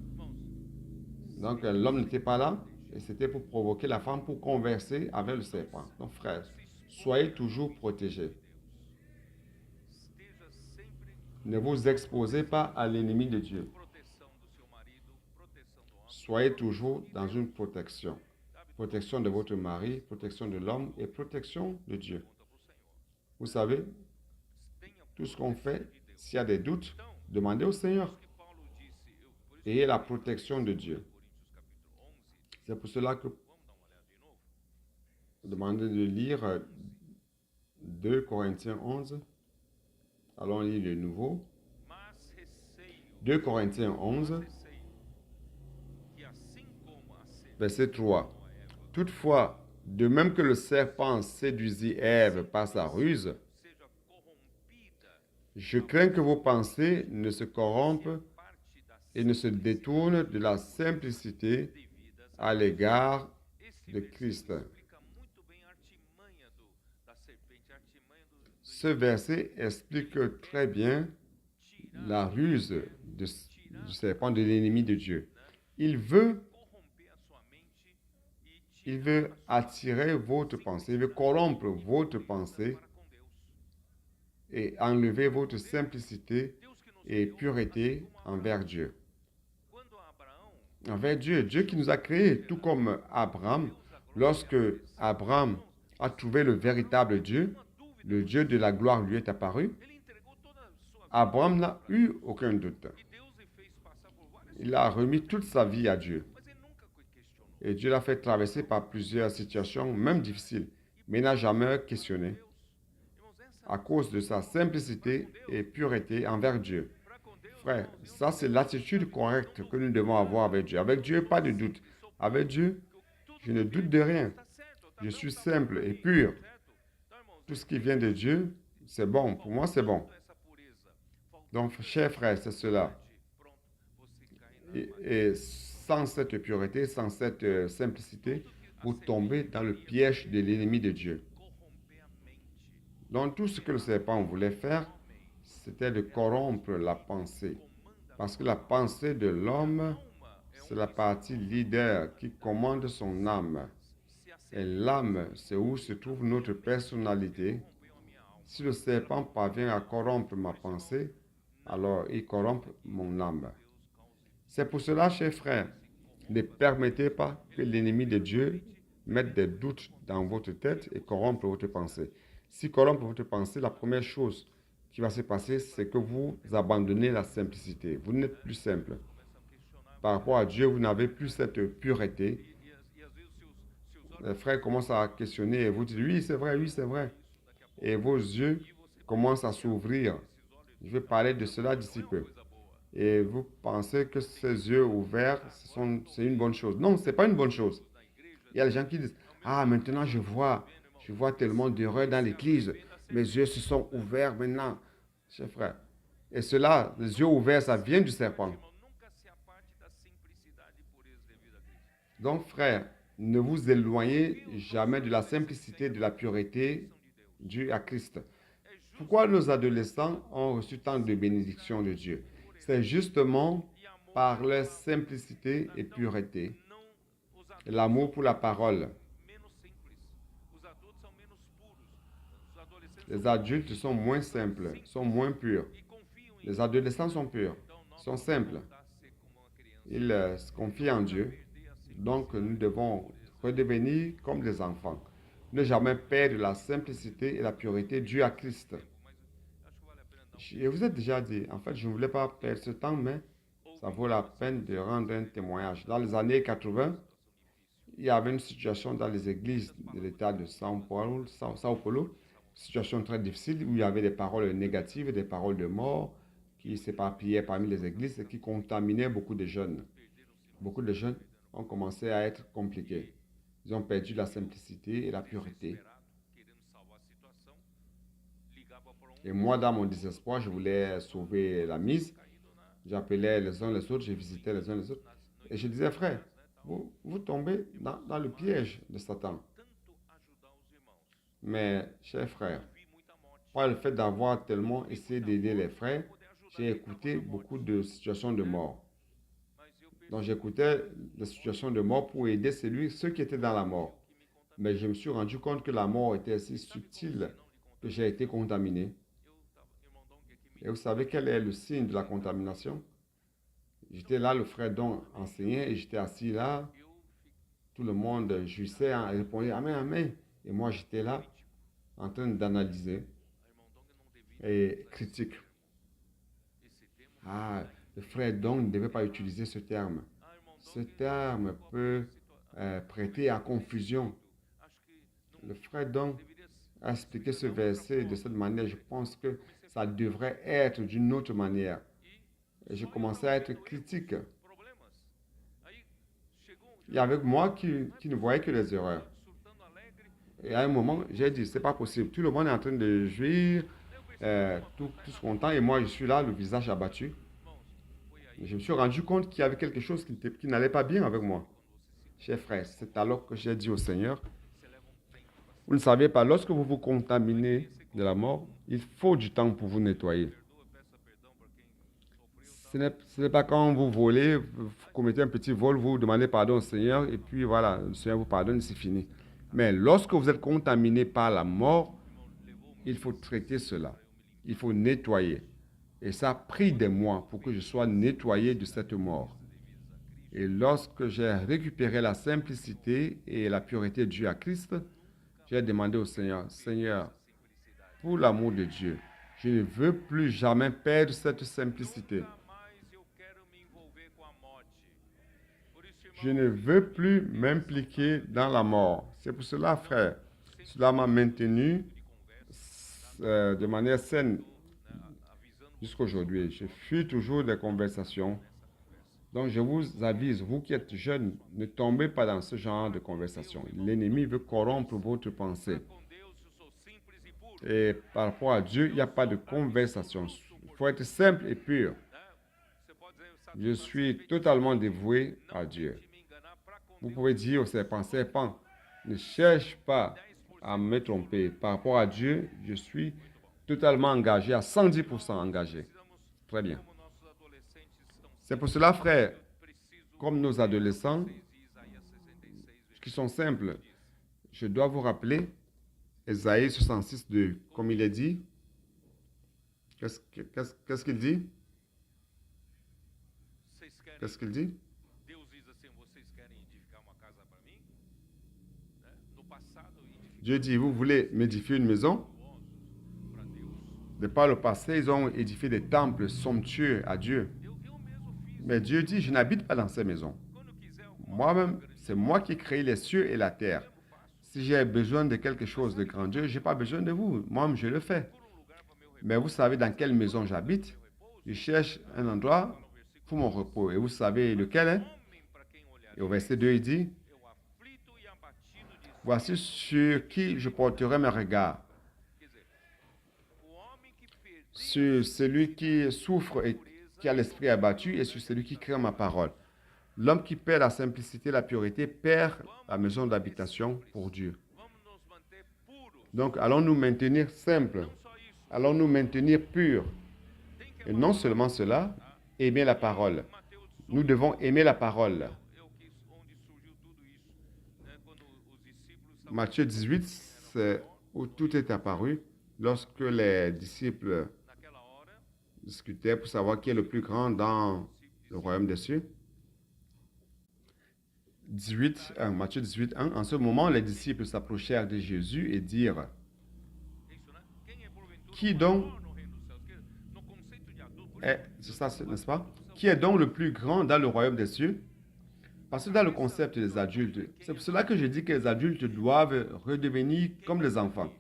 Donc, l'homme n'était pas là, et c'était pour provoquer la femme pour converser avec le serpent. Donc, frères, soyez toujours protégés. Ne vous exposez pas à l'ennemi de Dieu. Soyez toujours dans une protection. Protection de votre mari, protection de l'homme et protection de Dieu. Vous savez, tout ce qu'on fait, s'il y a des doutes, demandez au Seigneur. Ayez la protection de Dieu. C'est pour cela que demandez de lire 2 Corinthiens 11. Allons lire le nouveau. 2 Corinthiens 11, verset 3. Toutefois, de même que le serpent séduisit Ève par sa ruse, je crains que vos pensées ne se corrompent et ne se détournent de la simplicité à l'égard de Christ. Ce verset explique très bien la ruse du serpent, de l'ennemi de Dieu. Il veut attirer votre pensée, il veut corrompre votre pensée et enlever votre simplicité et pureté envers Dieu. Envers Dieu, Dieu qui nous a créés, tout comme Abraham, lorsque Abraham a trouvé le véritable Dieu, le Dieu de la gloire lui est apparu, Abraham n'a eu aucun doute. Il a remis toute sa vie à Dieu. Et Dieu l'a fait traverser par plusieurs situations, même difficiles, mais il n'a jamais questionné à cause de sa simplicité et pureté envers Dieu. Frère, ça c'est l'attitude correcte que nous devons avoir avec Dieu. Avec Dieu, pas de doute. Avec Dieu, je ne doute de rien. Je suis simple et pur. Tout ce qui vient de Dieu, c'est bon. Pour moi, c'est bon. Donc, chers frères, c'est cela. Et sans cette pureté, sans cette simplicité, vous tombez dans le piège de l'ennemi de Dieu. Donc, tout ce que le serpent voulait faire, c'était de corrompre la pensée. Parce que la pensée de l'homme, c'est la partie leader qui commande son âme. Et l'âme, c'est où se trouve notre personnalité. Si le serpent parvient à corrompre ma pensée, alors il corrompt mon âme. C'est pour cela, chers frères, ne permettez pas que l'ennemi de Dieu mette des doutes dans votre tête et corrompe votre pensée. Si corrompt votre pensée, la première chose qui va se passer, c'est que vous abandonnez la simplicité. Vous n'êtes plus simple. Par rapport à Dieu, vous n'avez plus cette pureté. Les frères commencent à questionner et vous dites, oui, c'est vrai, oui, c'est vrai. Et vos yeux commencent à s'ouvrir. Je vais parler de cela d'ici peu. Et vous pensez que ces yeux ouverts, c'est une bonne chose. Non, ce n'est pas une bonne chose. Il y a des gens qui disent, ah, maintenant je vois tellement d'erreurs dans l'église. Mes yeux se sont ouverts maintenant, chers frères. Et cela, les yeux ouverts, ça vient du serpent. Donc, frères, ne vous éloignez jamais de la simplicité, de la pureté due à Christ. Pourquoi nos adolescents ont reçu tant de bénédictions de Dieu? C'est justement par leur simplicité et pureté, l'amour pour la parole. Les adultes sont moins simples, sont moins purs. Les adolescents sont purs, sont simples. Ils se confient en Dieu. Donc, nous devons redevenir comme des enfants. Ne jamais perdre la simplicité et la pureté due à Christ. Je vous ai déjà dit, en fait, je ne voulais pas perdre ce temps, mais ça vaut la peine de rendre un témoignage. Dans les années 80, il y avait une situation dans les églises de l'État de Sao Paulo, situation très difficile où il y avait des paroles négatives, des paroles de mort qui s'éparpillaient parmi les églises et qui contaminaient beaucoup de jeunes. Beaucoup de jeunes ont commencé à être compliqués. Ils ont perdu la simplicité et la pureté. Et moi, dans mon désespoir, je voulais sauver la mise. J'appelais les uns les autres, je visitais les uns les autres. Et je disais, frère, vous tombez dans le piège de Satan. Mais, chers frères, par le fait d'avoir tellement essayé d'aider les frères, j'ai écouté beaucoup de situations de mort. Donc, j'écoutais les situations de mort pour aider ceux qui étaient dans la mort. Mais je me suis rendu compte que la mort était si subtile que j'ai été contaminé. Et vous savez quel est le signe de la contamination? J'étais là, le frère Don enseignait, et j'étais assis là. Tout le monde jouissait et répondait Amen, Amen. Et moi, j'étais là, en train d'analyser et critique. Ah, le frère Don ne devait pas utiliser ce terme. Ce terme peut prêter à confusion. Le frère Don a expliqué ce verset de cette manière. Je pense que ça devrait être d'une autre manière. Et je commençais à être critique. Il y avait moi qui ne voyais que les erreurs. Et à un moment, j'ai dit, c'est pas possible. Tout le monde est en train de jouir, tous contents, et moi, je suis là, le visage abattu. Et je me suis rendu compte qu'il y avait quelque chose qui n'allait pas bien avec moi. Chers frères, c'est alors que j'ai dit au Seigneur, vous ne savez pas, lorsque vous vous contaminez de la mort, il faut du temps pour vous nettoyer. Ce n'est pas quand vous volez, vous commettez un petit vol, vous demandez pardon au Seigneur, et puis voilà, le Seigneur vous pardonne et c'est fini. Mais lorsque vous êtes contaminé par la mort, il faut traiter cela. Il faut nettoyer. Et ça a pris des mois pour que je sois nettoyé de cette mort. Et lorsque j'ai récupéré la simplicité et la pureté due à Christ, j'ai demandé au Seigneur, Seigneur, pour l'amour de Dieu, je ne veux plus jamais perdre cette simplicité. Je ne veux plus m'impliquer dans la mort. C'est pour cela, frère, cela m'a maintenu de manière saine jusqu'à aujourd'hui. Je fuis toujours des conversations. Donc, je vous avise, vous qui êtes jeunes, ne tombez pas dans ce genre de conversation. L'ennemi veut corrompre votre pensée. Et par rapport à Dieu, il n'y a pas de conversation. Il faut être simple et pur. Je suis totalement dévoué à Dieu. Vous pouvez dire au serpent, serpent, ne cherche pas à me tromper. Par rapport à Dieu, je suis totalement engagé, à 110% engagé. Très bien. C'est pour cela, frère, comme nos adolescents, qui sont simples, je dois vous rappeler Ésaïe 66, 2. Comme il est dit, qu'est-ce qu'il dit? Qu'est-ce qu'il dit? Dieu dit, vous voulez m'édifier une maison? De par le passé, ils ont édifié des temples somptueux à Dieu. Mais Dieu dit, je n'habite pas dans ces maisons. Moi-même, c'est moi qui ai créé les cieux et la terre. Si j'ai besoin de quelque chose de grandiose, je n'ai pas besoin de vous. Moi-même, je le fais. Mais vous savez dans quelle maison j'habite? Je cherche un endroit pour mon repos. Et vous savez lequel est? Et au verset 2, il dit, voici sur qui je porterai mes regards. Sur celui qui souffre et qui a l'esprit abattu et sur celui qui craint ma parole. L'homme qui perd la simplicité, la pureté, perd la maison d'habitation pour Dieu. Donc, allons nous maintenir simples. Allons nous maintenir purs. Et non seulement cela, aimer la parole. Nous devons aimer la parole. Matthieu 18, c'est où tout est apparu lorsque les disciples discutaient pour savoir qui est le plus grand dans le royaume des cieux. Matthieu 18, 1. En ce moment, les disciples s'approchèrent de Jésus et dirent, qui donc est, c'est ça, n'est-ce pas? Qui est donc le plus grand dans le royaume des cieux? Parce que dans le concept des adultes, c'est pour cela que je dis que les adultes doivent redevenir comme les enfants.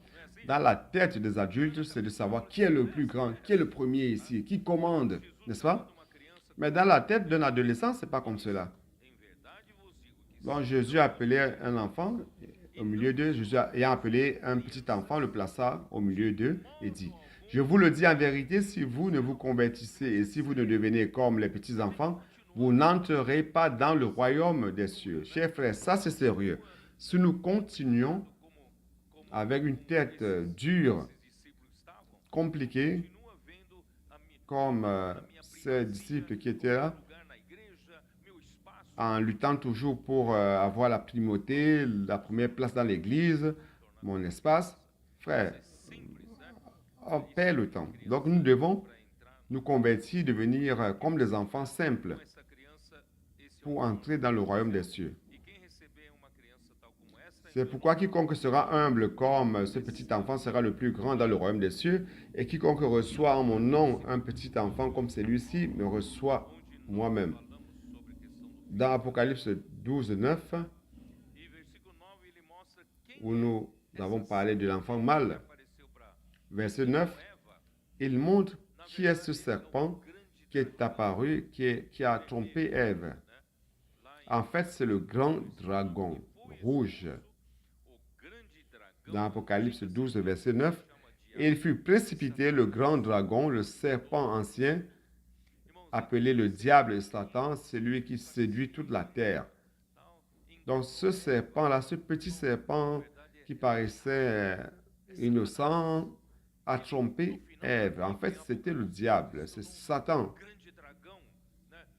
Dans la tête des adultes, c'est de savoir qui est le plus grand, qui est le premier ici, qui commande, n'est-ce pas? Mais dans la tête d'un adolescent, ce n'est pas comme cela. Donc Jésus appelait un enfant, au milieu d'eux. Jésus ayant appelé un petit enfant, le plaça au milieu d'eux et dit, je vous le dis en vérité, si vous ne vous convertissez et si vous ne devenez comme les petits enfants, vous n'entrerez pas dans le royaume des cieux. Chers frères, ça c'est sérieux. Si nous continuons avec une tête dure, compliquée, comme ces disciples qui étaient là, en luttant toujours pour avoir la primauté, la première place dans l'église, mon espace, frère, on perd le temps. Donc nous devons nous convertir, devenir comme des enfants simples pour entrer dans le royaume des cieux. C'est pourquoi quiconque sera humble comme ce petit enfant sera le plus grand dans le royaume des cieux, et quiconque reçoit en mon nom un petit enfant comme celui-ci me reçoit moi-même. Dans Apocalypse 12, 9, où nous avons parlé de l'enfant mâle, verset 9, il montre qui est ce serpent qui est apparu, qui a trompé Ève. En fait, c'est le grand dragon rouge. Dans Apocalypse 12, verset 9, il fut précipité, le grand dragon, le serpent ancien, appelé le diable et Satan, celui qui séduit toute la terre. Donc ce serpent-là, ce petit serpent qui paraissait innocent, a trompé Ève. En fait, c'était le diable, c'est Satan.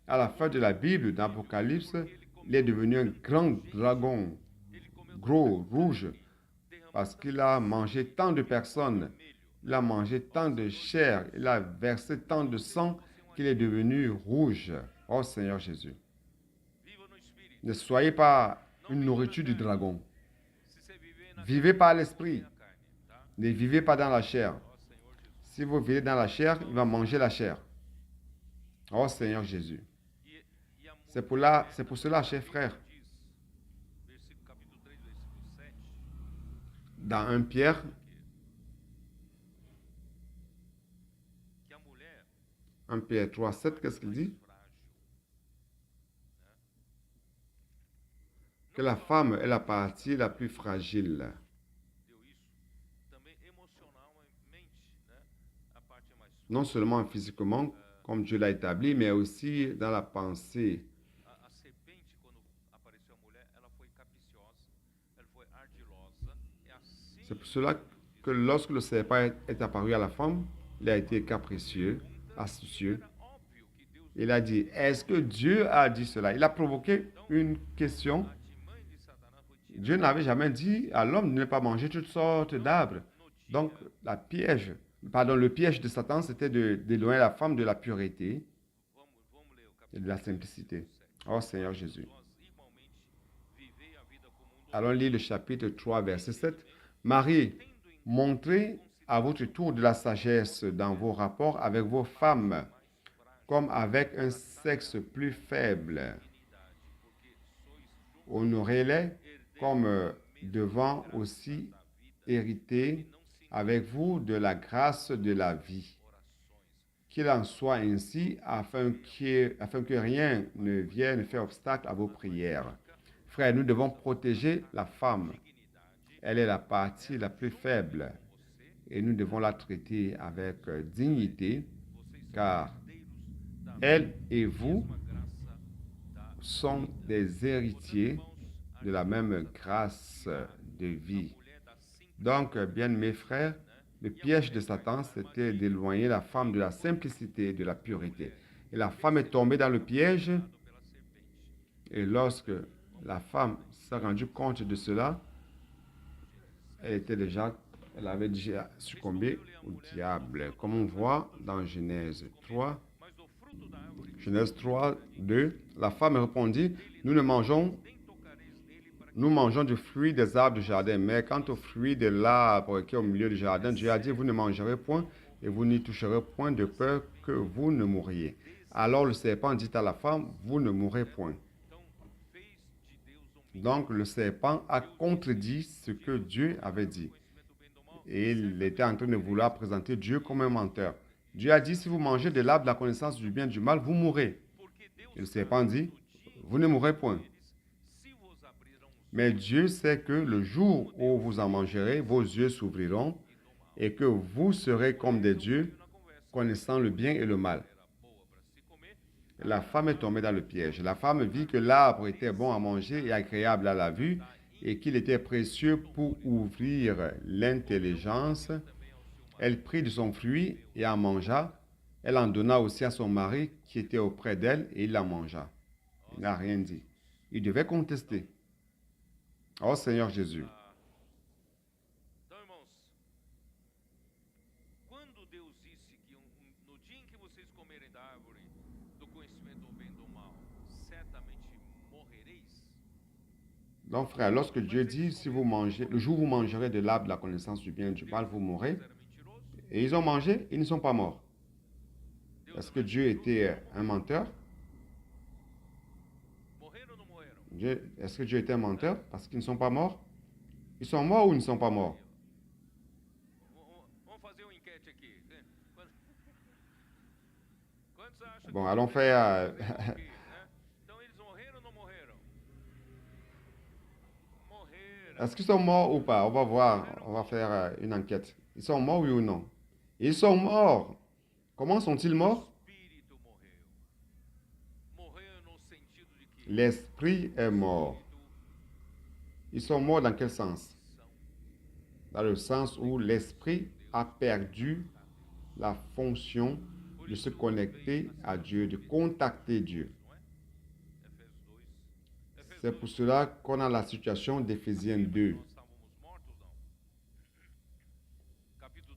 À la fin de la Bible, dans l'Apocalypse, il est devenu un grand dragon, gros, rouge, parce qu'il a mangé tant de personnes, il a mangé tant de chair, il a versé tant de sang qu'il est devenu rouge. Oh Seigneur Jésus. Ne soyez pas une nourriture du dragon. Vivez par l'esprit. Ne vivez pas dans la chair. Si vous vivez dans la chair, il va manger la chair. Oh Seigneur Jésus. C'est pour cela, chers frères, dans 1 Pierre, 1 Pierre 3, 7, qu'est-ce qu'il dit? Que la femme est la partie la plus fragile. Non seulement physiquement, comme Dieu l'a établi, mais aussi dans la pensée. C'est pour cela que lorsque le serpent est apparu à la femme, il a été capricieux, astucieux. Il a dit, est-ce que Dieu a dit cela? Il a provoqué une question. Dieu n'avait jamais dit à l'homme de ne pas manger toutes sortes d'arbres. Donc, le piège de Satan, c'était d'éloigner la femme de la pureté et de la simplicité. Oh Seigneur Jésus. Allons lire le chapitre 3, verset 7. Marie, montrez à votre tour de la sagesse dans vos rapports avec vos femmes, comme avec un sexe plus faible. Honorez-les comme devant aussi hériter avec vous de la grâce de la vie. Qu'il en soit ainsi, afin que rien ne vienne faire obstacle à vos prières. Frères, nous devons protéger la femme. Elle est la partie la plus faible et nous devons la traiter avec dignité, car elle et vous sont des héritiers de la même grâce de vie. Donc, bien mes frères, le piège de Satan, c'était d'éloigner la femme de la simplicité et de la pureté. Et la femme est tombée dans le piège, et lorsque la femme s'est rendue compte de cela, elle avait déjà succombé au diable, comme on voit dans Genèse 3. Genèse 3, 2. La femme répondit, nous mangeons du fruit des arbres du jardin, mais quant au fruit de l'arbre qui est au milieu du jardin, Dieu a dit, vous ne mangerez point et vous n'y toucherez point de peur que vous ne mouriez. Alors le serpent dit à la femme, vous ne mourrez point. Donc le serpent a contredit ce que Dieu avait dit. Et il était en train de vouloir présenter Dieu comme un menteur. Dieu a dit, si vous mangez de l'arbre de la connaissance du bien et du mal, vous mourrez. Et le serpent dit, vous ne mourrez point. Mais Dieu sait que le jour où vous en mangerez, vos yeux s'ouvriront et que vous serez comme des dieux, connaissant le bien et le mal. La femme est tombée dans le piège. La femme vit que l'arbre était bon à manger et agréable à la vue et qu'il était précieux pour ouvrir l'intelligence. Elle prit de son fruit et en mangea. Elle en donna aussi à son mari qui était auprès d'elle et il la mangea. Il n'a rien dit. Il devait contester. Oh Seigneur Jésus. Donc, frère, lorsque Dieu dit, si vous mangez, le jour où vous mangerez de l'arbre de la connaissance du bien et du mal, vous mourrez. Et ils ont mangé, ils ne sont pas morts. Est-ce que Dieu était un menteur? Est-ce que Dieu était un menteur parce qu'ils ne sont pas morts? Ils sont morts ou ils ne sont pas morts? Bon, allons faire... Est-ce qu'ils sont morts ou pas? On va voir, on va faire une enquête. Ils sont morts, oui ou non? Ils sont morts. Comment sont-ils morts? L'esprit est mort. Ils sont morts dans quel sens? Dans le sens où l'esprit a perdu la fonction de se connecter à Dieu, de contacter Dieu. C'est pour cela qu'on a la situation d'Éphésiens 2.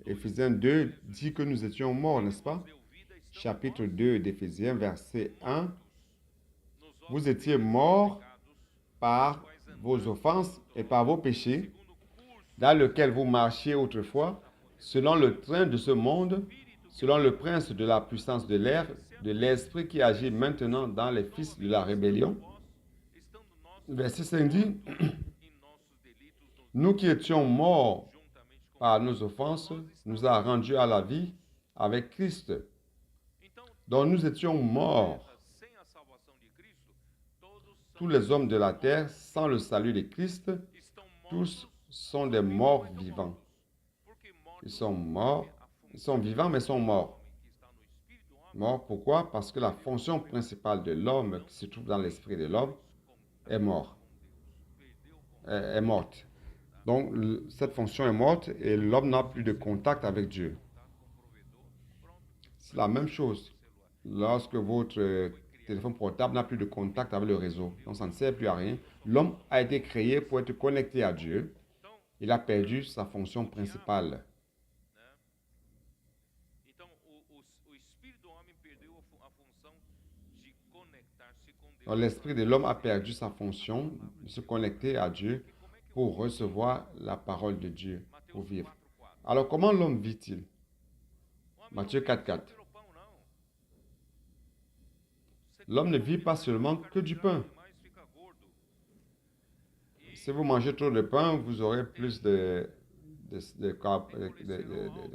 Éphésiens 2 dit que nous étions morts, n'est-ce pas? Chapitre 2 d'Éphésiens, verset 1. Vous étiez morts par vos offenses et par vos péchés, dans lequel vous marchiez autrefois, selon le train de ce monde, selon le prince de la puissance de l'air, de l'esprit qui agit maintenant dans les fils de la rébellion. Verset 5 dit, nous qui étions morts par nos offenses, nous a rendus à la vie avec Christ. Donc nous étions morts. Tous les hommes de la terre, sans le salut de Christ, tous sont des morts vivants. Ils sont morts, ils sont vivants mais sont morts. Morts pourquoi? Parce que la fonction principale de l'homme qui se trouve dans l'esprit de l'homme est morte. Donc cette fonction est morte et l'homme n'a plus de contact avec Dieu. C'est la même chose lorsque votre téléphone portable n'a plus de contact avec le réseau. Donc ça ne sert plus à rien. L'homme a été créé pour être connecté à Dieu. Il a perdu sa fonction principale. L'esprit de l'homme a perdu sa fonction de se connecter à Dieu pour recevoir la parole de Dieu, pour vivre. Alors, comment l'homme vit-il? Matthieu 4,4. L'homme ne vit pas seulement que du pain. Si vous mangez trop de pain, vous aurez plus de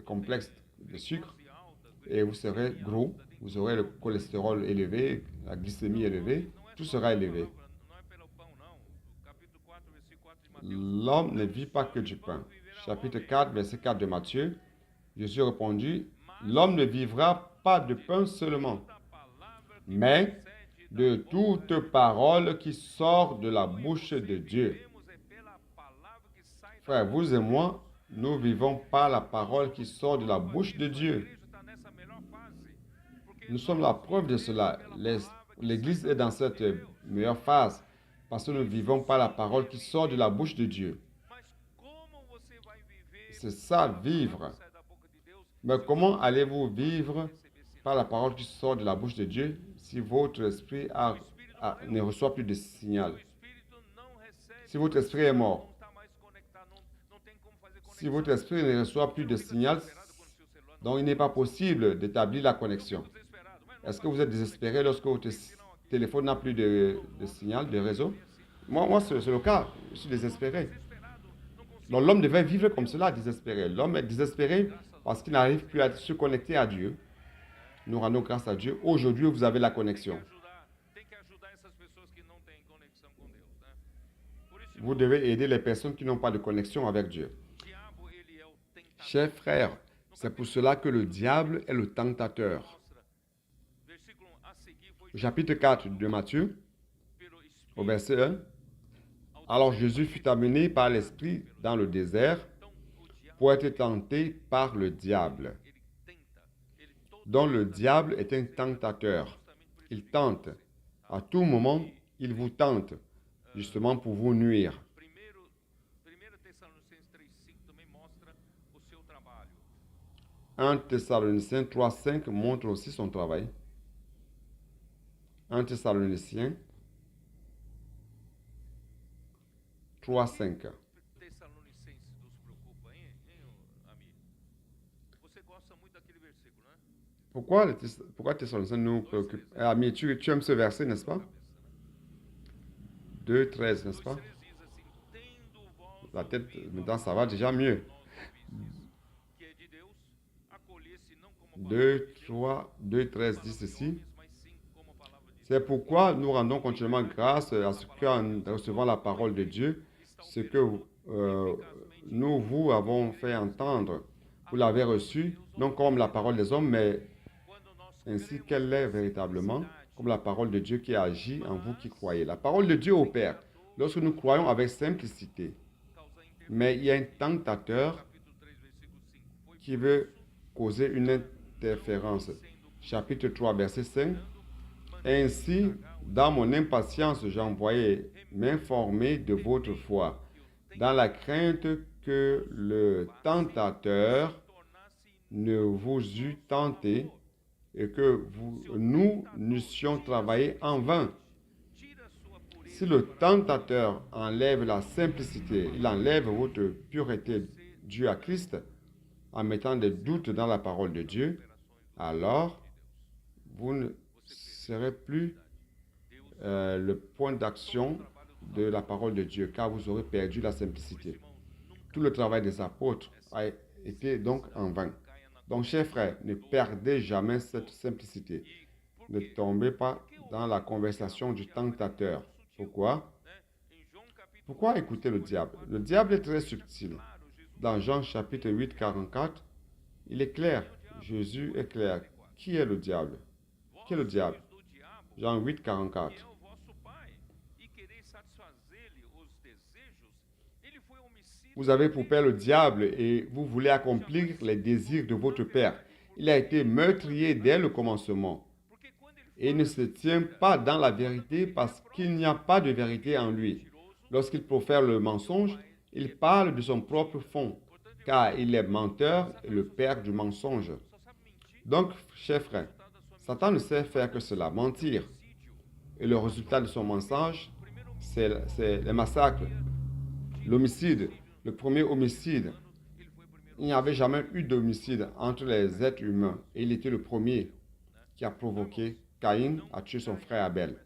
complexes de sucre et vous serez gros, vous aurez le cholestérol élevé, la glycémie élevée, tout sera élevé. L'homme ne vit pas que du pain. Chapitre 4, verset 4 de Matthieu, Jésus répondit, l'homme ne vivra pas de pain seulement, mais de toute parole qui sort de la bouche de Dieu. Frère, vous et moi, nous vivons par la parole qui sort de la bouche de Dieu. Nous sommes la preuve de cela. L'Église est dans cette meilleure phase parce que nous vivons par la parole qui sort de la bouche de Dieu. C'est ça, vivre. Mais comment allez-vous vivre par la parole qui sort de la bouche de Dieu si votre esprit ne reçoit plus de signal? Si votre esprit est mort. Si votre esprit ne reçoit plus de signal, donc il n'est pas possible d'établir la connexion. Est-ce que vous êtes désespéré lorsque votre téléphone n'a plus de signal, de réseau? Moi c'est le cas. Je suis désespéré. Donc l'homme devait vivre comme cela, désespéré. L'homme est désespéré parce qu'il n'arrive plus à se connecter à Dieu. Nous rendons grâce à Dieu. Aujourd'hui, vous avez la connexion. Vous devez aider les personnes qui n'ont pas de connexion avec Dieu. Chers frères, c'est pour cela que le diable est le tentateur. Au chapitre 4 de Matthieu, au verset 1, alors Jésus fut amené par l'Esprit dans le désert pour être tenté par le diable. Donc le diable est un tentateur. Il tente. À tout moment, il vous tente, justement pour vous nuire. 1 Thessaloniciens 3,5 montre aussi son travail. 1 Thessaloniciens 3,5. Pourquoi Thessaloniciens nous préoccupe? Ami, tu aimes ce verset, n'est-ce pas? 2,13, n'est-ce pas? La tête, maintenant, ça va déjà mieux. 2,13 dit ceci. C'est pourquoi nous rendons continuellement grâce à ce qu'en recevant la parole de Dieu, ce que nous vous avons fait entendre, vous l'avez reçu, non comme la parole des hommes, mais ainsi qu'elle est véritablement, comme la parole de Dieu qui agit en vous qui croyez. La parole de Dieu opère lorsque nous croyons avec simplicité. Mais il y a un tentateur qui veut causer une interférence. Chapitre 3, verset 5. Ainsi, dans mon impatience, j'envoyais m'informer de votre foi, dans la crainte que le tentateur ne vous eût tenté et que nous n'eussions travaillé en vain. Si le tentateur enlève la simplicité, il enlève votre pureté due à Christ, en mettant des doutes dans la parole de Dieu, alors vous ne serez plus le point d'action de la parole de Dieu, car vous aurez perdu la simplicité. Tout le travail des apôtres a été donc en vain. Donc, chers frères, ne perdez jamais cette simplicité. Ne tombez pas dans la conversation du tentateur. Pourquoi? Pourquoi écouter le diable? Le diable est très subtil. Dans Jean chapitre 8, 44, il est clair. Jésus est clair. Qui est le diable? Qui est le diable? Jean 8, 44. Vous avez pour père le diable et vous voulez accomplir les désirs de votre père. Il a été meurtrier dès le commencement. Et il ne se tient pas dans la vérité parce qu'il n'y a pas de vérité en lui. Lorsqu'il profère le mensonge, il parle de son propre fond, car il est menteur et le père du mensonge. Donc, chers frères, Satan ne sait faire que cela, mentir. Et le résultat de son mensonge, c'est les massacres, l'homicide, le premier homicide. Il n'y avait jamais eu d'homicide entre les êtres humains. Et il était le premier qui a provoqué Caïn à tuer son frère Abel.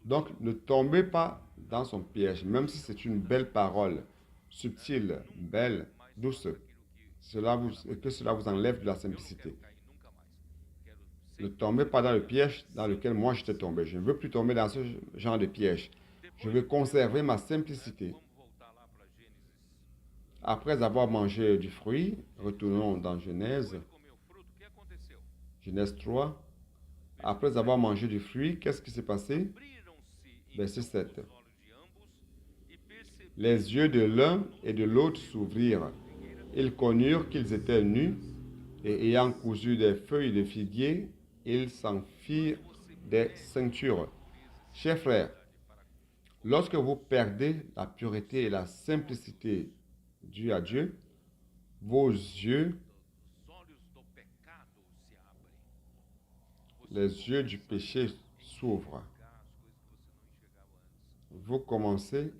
Donc, ne tombez pas dans son piège, même si c'est une belle parole, subtile, belle, douce, que cela vous enlève de la simplicité. Ne tombez pas dans le piège dans lequel moi j'étais tombé. Je ne veux plus tomber dans ce genre de piège. Je veux conserver ma simplicité. Après avoir mangé du fruit, retournons dans Genèse. Genèse 3. Après avoir mangé du fruit, qu'est-ce qui s'est passé? Verset 7. Les yeux de l'un et de l'autre s'ouvrirent. Ils connurent qu'ils étaient nus, et ayant cousu des feuilles de figuier, ils s'en firent des ceintures. Chers frères, lorsque vous perdez la pureté et la simplicité due à Dieu, vos yeux, les yeux du péché s'ouvrent. Vous commencez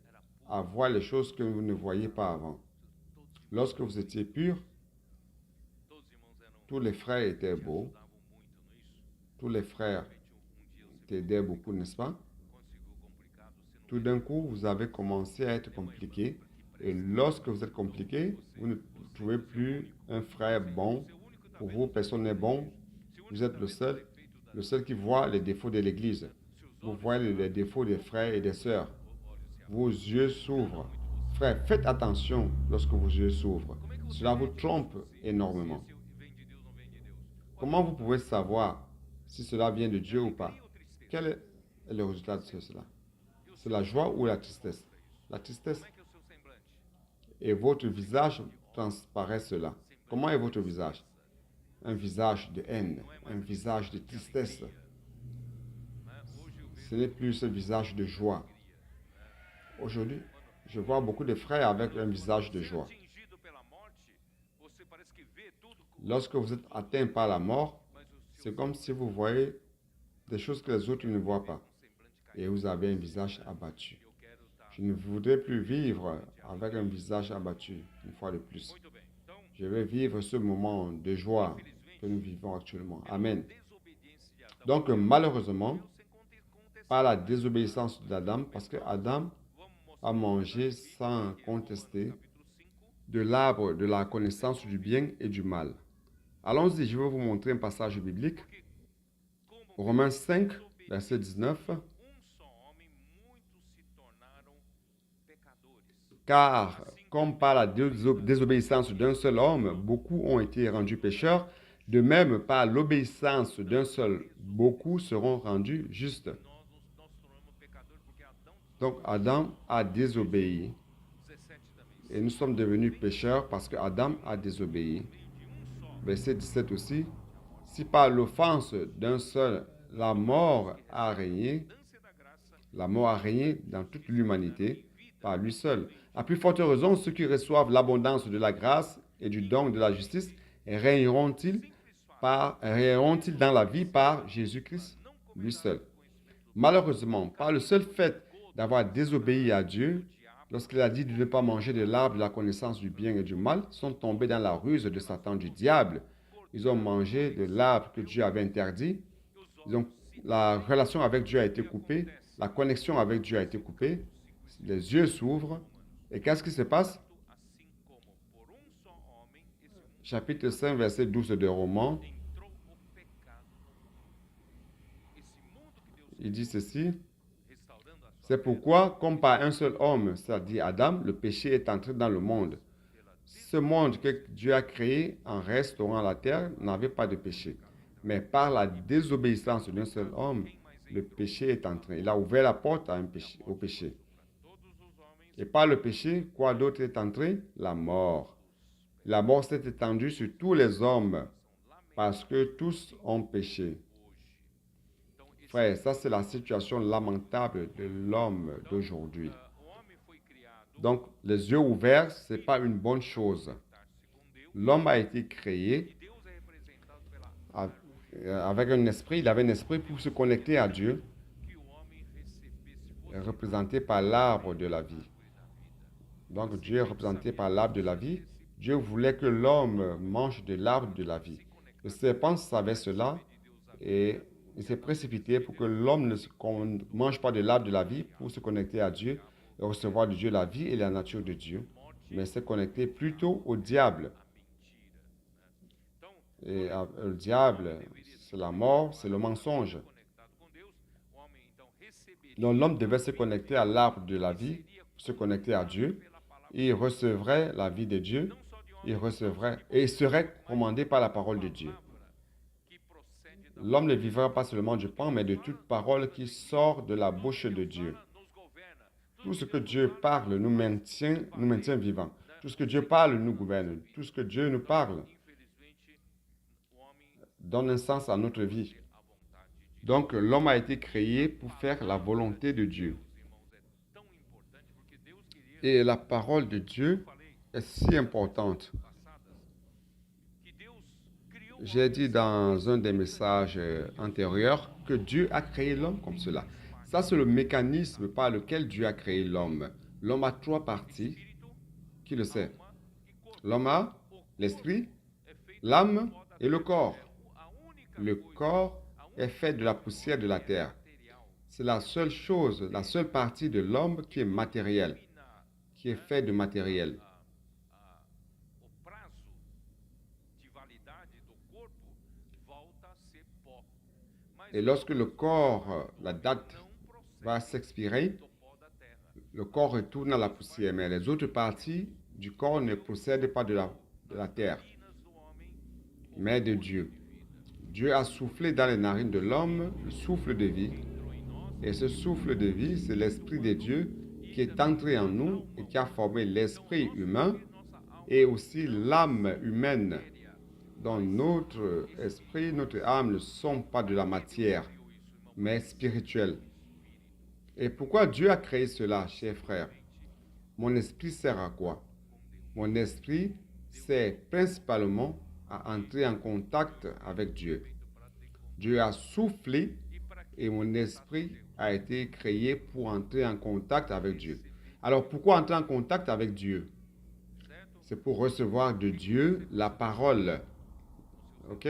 à voir les choses que vous ne voyiez pas avant. Lorsque vous étiez pur, tous les frères étaient beaux. Tous les frères t'aidaient beaucoup, n'est-ce pas? Tout d'un coup, vous avez commencé à être compliqué. Et lorsque vous êtes compliqué, vous ne trouvez plus un frère bon. Pour vous, personne n'est bon. Vous êtes le seul qui voit les défauts de l'Église. vous voyez les défauts des frères et des sœurs. Vos yeux s'ouvrent. Frère, faites attention lorsque vos yeux s'ouvrent. Cela vous trompe énormément. Comment vous pouvez savoir si cela vient de Dieu ou pas? Quel est le résultat de cela? C'est la joie ou la tristesse? La tristesse. Et votre visage transparaît cela. Comment est votre visage? Un visage de haine, un visage de tristesse. Ce n'est plus ce visage de joie. Aujourd'hui, je vois beaucoup de frères avec un visage de joie. Lorsque vous êtes atteint par la mort, c'est comme si vous voyez des choses que les autres ne voient pas. Et vous avez un visage abattu. Je ne voudrais plus vivre avec un visage abattu, une fois de plus. Je vais vivre ce moment de joie que nous vivons actuellement. Amen. Donc, malheureusement, par la désobéissance d'Adam, parce que Adam a mangé sans contester de l'arbre de la connaissance du bien et du mal. Allons-y, je vais vous montrer un passage biblique. Romains 5, verset 19. Car, comme par la désobéissance d'un seul homme, beaucoup ont été rendus pécheurs, de même par l'obéissance d'un seul, beaucoup seront rendus justes. Donc, Adam a désobéi. Et nous sommes devenus pécheurs parce que Adam a désobéi. Verset 17 aussi. Si par l'offense d'un seul, la mort a régné dans toute l'humanité, par lui seul. À plus forte raison, ceux qui reçoivent l'abondance de la grâce et du don de la justice régneront-ils dans la vie par Jésus-Christ, lui seul. Malheureusement, par le seul fait d'avoir désobéi à Dieu, lorsqu'il a dit de ne pas manger de l'arbre de la connaissance du bien et du mal, sont tombés dans la ruse de Satan, du diable. Ils ont mangé de l'arbre que Dieu avait interdit. La relation avec Dieu a été coupée. La connexion avec Dieu a été coupée. Les yeux s'ouvrent. Et qu'est-ce qui se passe? Chapitre 5, verset 12 de Romains. Il dit ceci. C'est pourquoi, comme par un seul homme, c'est-à-dire Adam, le péché est entré dans le monde. Ce monde que Dieu a créé en restaurant la terre n'avait pas de péché. Mais par la désobéissance d'un seul homme, le péché est entré. Il a ouvert la porte au péché. Et par le péché, quoi d'autre est entré? La mort. La mort s'est étendue sur tous les hommes parce que tous ont péché. Frère, ça c'est la situation lamentable de l'homme d'aujourd'hui. Donc, les yeux ouverts, ce n'est pas une bonne chose. L'homme a été créé avec un esprit, il avait un esprit pour se connecter à Dieu, représenté par l'arbre de la vie. Donc, Dieu est représenté par l'arbre de la vie. Dieu voulait que l'homme mange de l'arbre de la vie. Le serpent savait cela et il s'est précipité pour que l'homme ne mange pas de l'arbre de la vie pour se connecter à Dieu et recevoir de Dieu la vie et la nature de Dieu, mais s'est connecté plutôt au diable. Et le diable, c'est la mort, c'est le mensonge. Donc l'homme devait se connecter à l'arbre de la vie, se connecter à Dieu. Il recevrait la vie de Dieu, il recevrait et il serait commandé par la parole de Dieu. L'homme ne vivra pas seulement du pain, mais de toute parole qui sort de la bouche de Dieu. Tout ce que Dieu parle nous maintient vivants. Tout ce que Dieu parle nous gouverne. Tout ce que Dieu nous parle donne un sens à notre vie. Donc, l'homme a été créé pour faire la volonté de Dieu. Et la parole de Dieu est si importante. J'ai dit dans un des messages antérieurs que Dieu a créé l'homme comme cela. Ça, c'est le mécanisme par lequel Dieu a créé l'homme. L'homme a trois parties. Qui le sait? L'homme a l'esprit, l'âme et le corps. Le corps est fait de la poussière de la terre. C'est la seule chose, la seule partie de l'homme qui est matérielle, qui est fait de matériel. Et lorsque le corps, la date va s'expirer, le corps retourne à la poussière, mais les autres parties du corps ne procèdent pas de la terre, mais de Dieu. Dieu a soufflé dans les narines de l'homme le souffle de vie. Et ce souffle de vie, c'est l'Esprit de Dieu qui est entré en nous et qui a formé l'esprit humain et aussi l'âme humaine. Donc notre esprit, notre âme ne sont pas de la matière, mais spirituelles. Et pourquoi Dieu a créé cela, chers frères? Mon esprit sert à quoi? Mon esprit sert principalement à entrer en contact avec Dieu. Dieu a soufflé et mon esprit a été créé pour entrer en contact avec Dieu. Alors pourquoi entrer en contact avec Dieu? C'est pour recevoir de Dieu la parole. OK?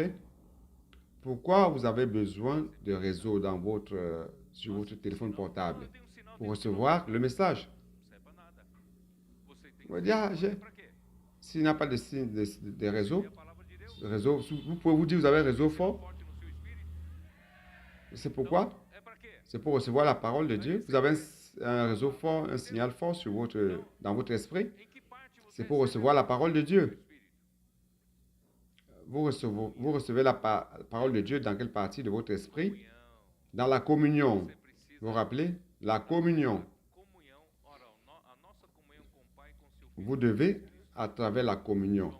Pourquoi vous avez besoin de réseau sur votre téléphone portable? Pour recevoir le message. Vous dites, s'il n'y a pas de réseau, vous pouvez vous dire que vous avez un réseau fort. C'est pourquoi? C'est pour recevoir la parole de Dieu. Vous avez un réseau fort, un signal fort dans votre esprit. C'est pour recevoir la parole de Dieu. Vous recevez la parole de Dieu dans quelle partie de votre esprit? Dans la communion. Vous vous rappelez? La communion. Vous devez, à travers la communion,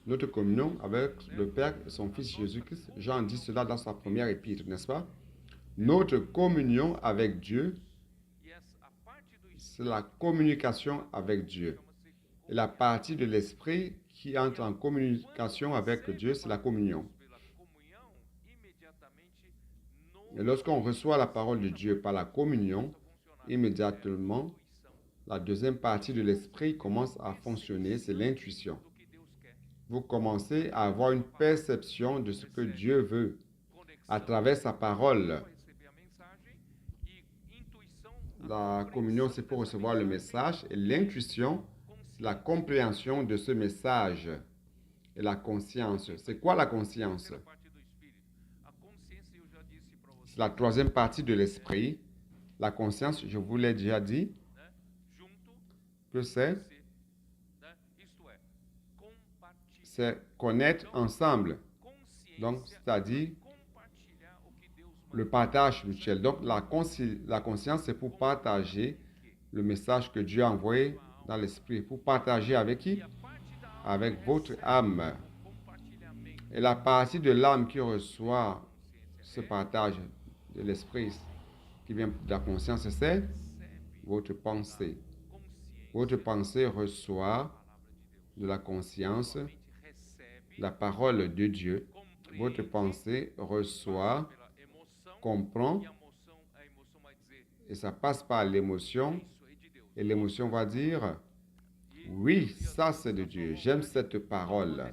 notre communion avec le Père et son Fils Jésus-Christ, Jean dit cela dans sa première épître, n'est-ce pas? Notre communion avec Dieu, c'est la communication avec Dieu. Et la partie de l'esprit qui entre en communication avec Dieu, c'est la communion. Et lorsqu'on reçoit la parole de Dieu par la communion, immédiatement, la deuxième partie de l'esprit commence à fonctionner, c'est l'intuition. Vous commencez à avoir une perception de ce que Dieu veut à travers sa parole. La communion, c'est pour recevoir le message et l'intuition, c'est la compréhension de ce message et la conscience. C'est quoi la conscience? C'est la troisième partie de l'esprit. La conscience, je vous l'ai déjà dit, que c'est connaître ensemble. Donc, c'est-à-dire le partage mutuel. Donc, la conscience, c'est pour partager le message que Dieu a envoyé dans l'esprit. Pour partager avec qui? Avec votre âme. Et la partie de l'âme qui reçoit ce partage de l'esprit qui vient de la conscience, c'est votre pensée. Votre pensée reçoit de la conscience la parole de Dieu. Votre pensée reçoit, comprend, et ça passe par l'émotion, et l'émotion va dire, oui, ça c'est de Dieu, j'aime cette parole.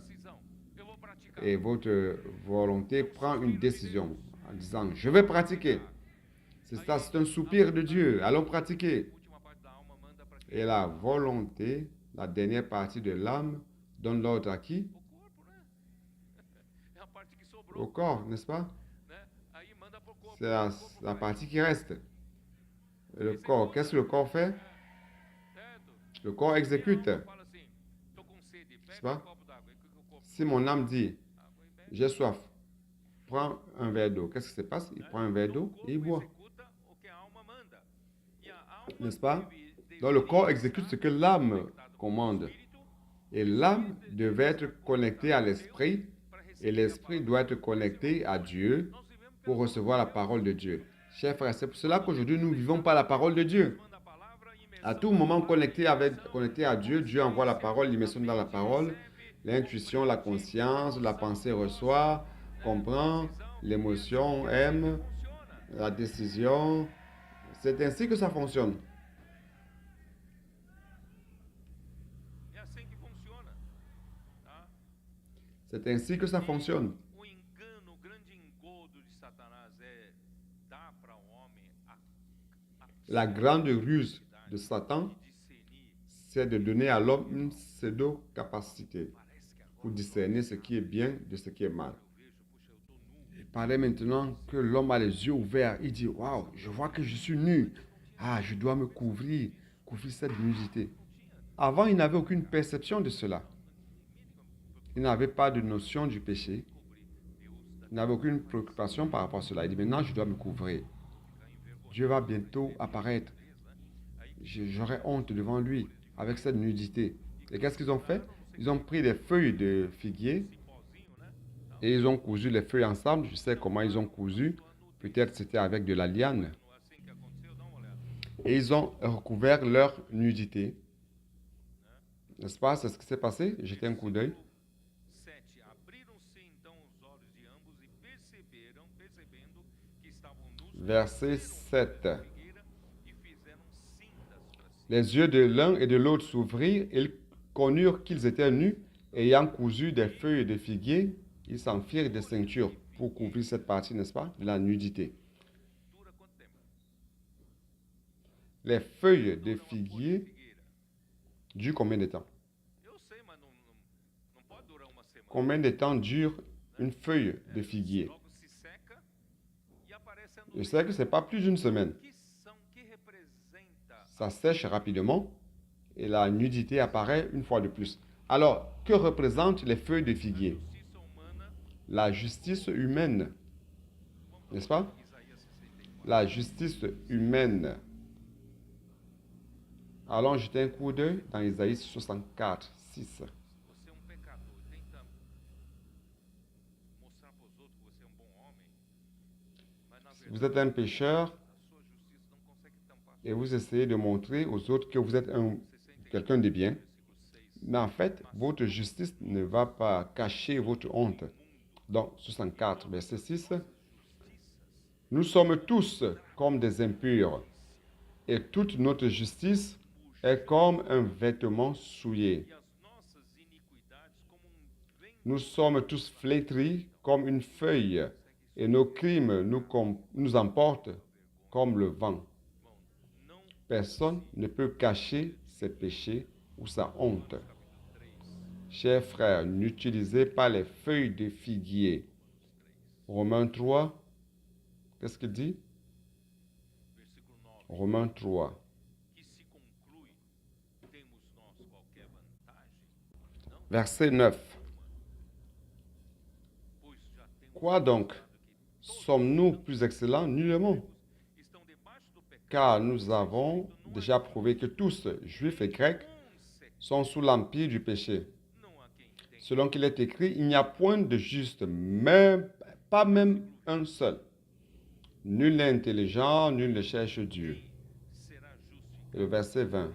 Et votre volonté prend une décision en disant, je vais pratiquer. C'est ça, c'est un soupir de Dieu, allons pratiquer. Et la volonté, la dernière partie de l'âme, donne l'ordre à qui? Au corps, n'est-ce pas? C'est la partie qui reste. Et le corps, qu'est-ce que le corps fait? Le corps exécute. N'est-ce pas? Si mon âme dit, j'ai soif, prends un verre d'eau, qu'est-ce qui se passe? Il prend un verre d'eau et il boit. N'est-ce pas? Donc le corps exécute ce que l'âme commande. Et l'âme devait être connectée à l'esprit et l'esprit doit être connecté à Dieu pour recevoir la parole de Dieu. Chers frères, c'est pour cela qu'aujourd'hui nous ne vivons pas la parole de Dieu. À tout moment connecté à Dieu, Dieu envoie la parole, l'immersion dans la parole, l'intuition, la conscience, la pensée reçoit, comprend, l'émotion aime, la décision. C'est ainsi que ça fonctionne. C'est ainsi que ça fonctionne. La grande ruse de Satan, c'est de donner à l'homme une pseudo-capacité pour discerner ce qui est bien de ce qui est mal. parlait maintenant que l'homme a les yeux ouverts. Il dit, waouh, je vois que je suis nu. Ah, je dois me couvrir cette nudité. Avant, il n'avait aucune perception de cela. Il n'avait pas de notion du péché. Il n'avait aucune préoccupation par rapport à cela. Il dit, maintenant, je dois me couvrir. Dieu va bientôt apparaître. J'aurai honte devant lui avec cette nudité. Et qu'est-ce qu'ils ont fait? Ils ont pris des feuilles de figuier et ils ont cousu les feuilles ensemble. Je sais comment ils ont cousu. Peut-être c'était avec de la liane. Et ils ont recouvert leur nudité. N'est-ce pas? C'est ce qui s'est passé. Jetez un coup d'œil. Verset 7. Les yeux de l'un et de l'autre s'ouvrirent, ils connurent qu'ils étaient nus, ayant cousu des feuilles de figuier, ils s'en firent des ceintures pour couvrir cette partie, n'est-ce pas, de la nudité. Les feuilles de figuier durent combien de temps? Combien de temps dure une feuille de figuier? Je sais que ce n'est pas plus d'une semaine. Ça sèche rapidement et la nudité apparaît une fois de plus. Alors, que représentent les feuilles de figuier? La justice humaine, n'est-ce pas? La justice humaine. Allons jeter un coup d'œil dans Isaïe 64, 6. Si vous êtes un pécheur et vous essayez de montrer aux autres que vous êtes quelqu'un de bien, mais en fait, votre justice ne va pas cacher votre honte. Donc, 64, verset 6. Nous sommes tous comme des impurs, et toute notre justice est comme un vêtement souillé. Nous sommes tous flétris comme une feuille, et nos crimes nous emportent comme le vent. Personne ne peut cacher ses péchés ou sa honte. Chers frères, n'utilisez pas les feuilles de figuier. Romains 3, qu'est-ce qu'il dit? Romains 3. Verset 9. Quoi donc? Sommes-nous plus excellents? Nullement. Car nous avons déjà prouvé que tous, juifs et grecs, sont sous l'empire du péché. Selon qu'il est écrit, il n'y a point de juste, même, pas même un seul. Nul n'est intelligent, nul ne cherche Dieu. Et le verset 20.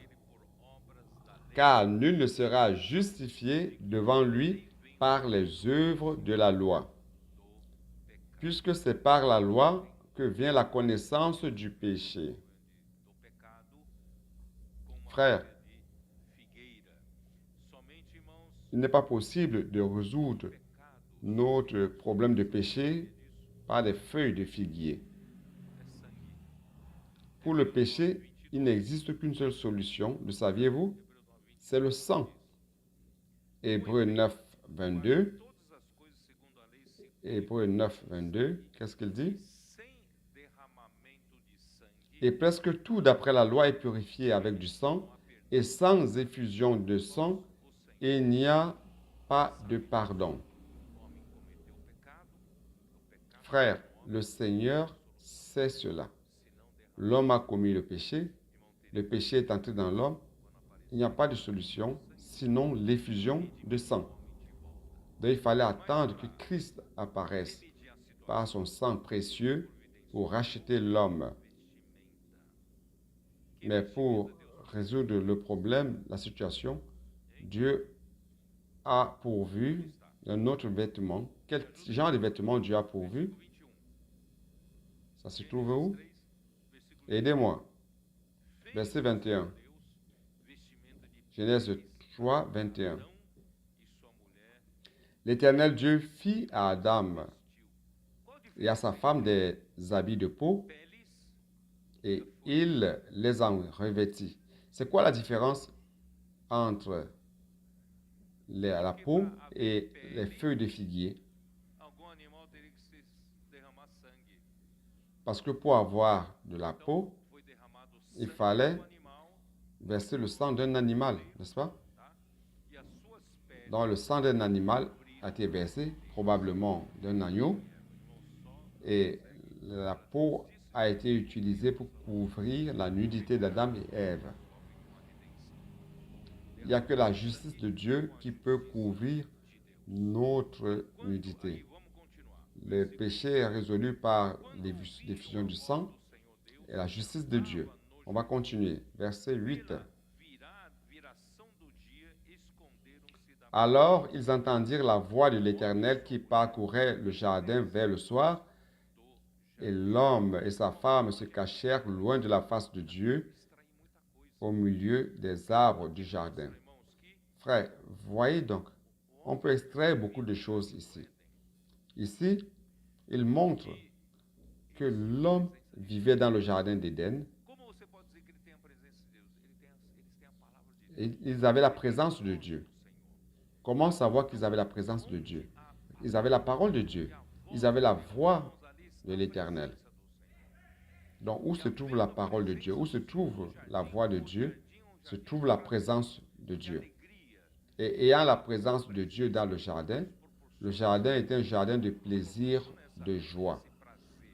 Car nul ne sera justifié devant lui par les œuvres de la loi, puisque c'est par la loi que vient la connaissance du péché. Frères, il n'est pas possible de résoudre notre problème de péché par des feuilles de figuier. Pour le péché, il n'existe qu'une seule solution, le saviez-vous? C'est le sang. Hébreux 9, 22. Hébreux 9, 22, qu'est-ce qu'il dit? Et presque tout d'après la loi est purifié avec du sang, et sans effusion de sang, il n'y a pas de pardon. Frère, le Seigneur sait cela. L'homme a commis le péché est entré dans l'homme, il n'y a pas de solution, sinon l'effusion de sang. Donc il fallait attendre que Christ apparaisse par son sang précieux pour racheter l'homme. Mais pour résoudre le problème, la situation, Dieu a pourvu un autre vêtement. Quel genre de vêtement Dieu a pourvu? Ça se trouve où? Aidez-moi. Verset 21. Genèse 3, 21. L'Éternel Dieu fit à Adam et à sa femme des habits de peau et il les en revêtit. C'est quoi la différence entre la peau et les feuilles de figuier? Parce que pour avoir de la peau, il fallait verser le sang d'un animal, n'est-ce pas? Donc le sang d'un animal a été versé, probablement d'un agneau, et la peau a été utilisée pour couvrir la nudité d'Adam et Ève. Il n'y a que la justice de Dieu qui peut couvrir notre nudité. Le péché est résolu par l'effusion du sang et la justice de Dieu. On va continuer. Verset 8. Alors ils entendirent la voix de l'Éternel qui parcourait le jardin vers le soir, et l'homme et sa femme se cachèrent loin de la face de Dieu, au milieu des arbres du jardin. Frères, voyez donc, on peut extraire beaucoup de choses ici. Ici, il montre que l'homme vivait dans le jardin d'Éden. Et ils avaient la présence de Dieu. Comment savoir qu'ils avaient la présence de Dieu? Ils avaient la parole de Dieu. Ils avaient la voix de l'Éternel. Donc, où se trouve la parole de Dieu? Où se trouve la voix de Dieu? Se trouve la présence de Dieu. Et ayant la présence de Dieu dans le jardin est un jardin de plaisir, de joie.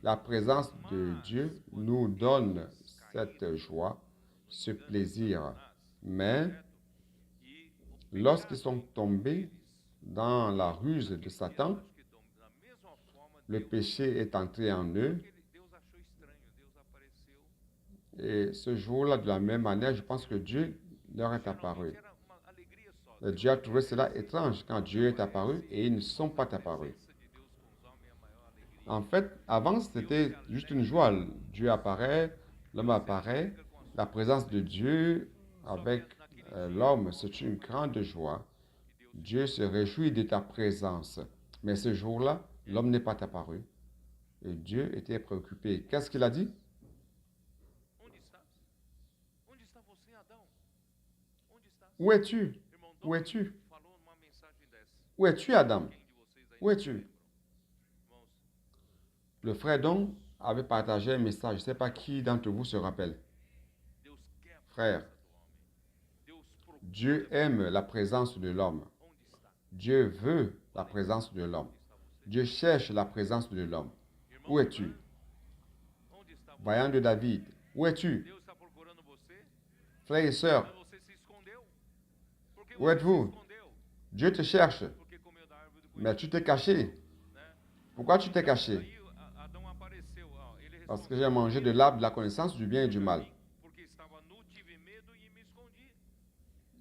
La présence de Dieu nous donne cette joie, ce plaisir. Mais lorsqu'ils sont tombés dans la ruse de Satan, le péché est entré en eux. Et ce jour-là, de la même manière, je pense que Dieu leur est apparu. Et Dieu a trouvé cela étrange quand Dieu est apparu et ils ne sont pas apparus. En fait, avant, c'était juste une joie. Dieu apparaît, l'homme apparaît. La présence de Dieu avec l'homme, c'est une grande joie. Dieu se réjouit de ta présence. Mais ce jour-là, l'homme n'est pas apparu. Et Dieu était préoccupé. Qu'est-ce qu'il a dit? Où es-tu? Où es-tu? Où es-tu, Adam? Où es-tu? Le frère Don avait partagé un message. Je ne sais pas qui d'entre vous se rappelle. Frère, Dieu aime la présence de l'homme. Dieu veut la présence de l'homme. Dieu cherche la présence de l'homme. Où es-tu? Voyant de David, où es-tu? Frères et sœurs, où êtes-vous? Dieu te cherche, mais tu t'es caché. Pourquoi tu t'es caché? Parce que j'ai mangé de l'arbre de la connaissance du bien et du mal.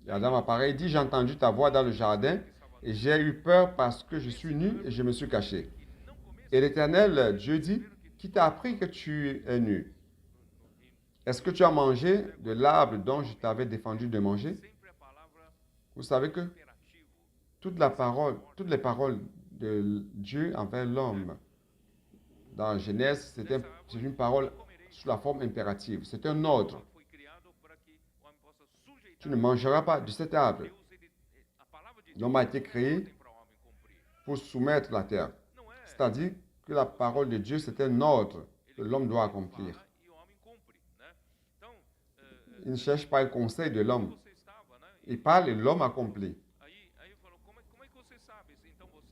Et Adam apparaît et dit, j'ai entendu ta voix dans le jardin et j'ai eu peur parce que je suis nu et je me suis caché. Et l'Éternel, Dieu dit, qui t'a appris que tu es nu? Est-ce que tu as mangé de l'arbre dont je t'avais défendu de manger? Vous savez que toutes les paroles de Dieu envers l'homme dans Genèse, c'est une parole sous la forme impérative. C'est un ordre. Tu ne mangeras pas de cet arbre. L'homme a été créé pour soumettre la terre. C'est-à-dire que la parole de Dieu, c'est un ordre que l'homme doit accomplir. Il ne cherche pas le conseil de l'homme. Il parle et l'homme accomplit.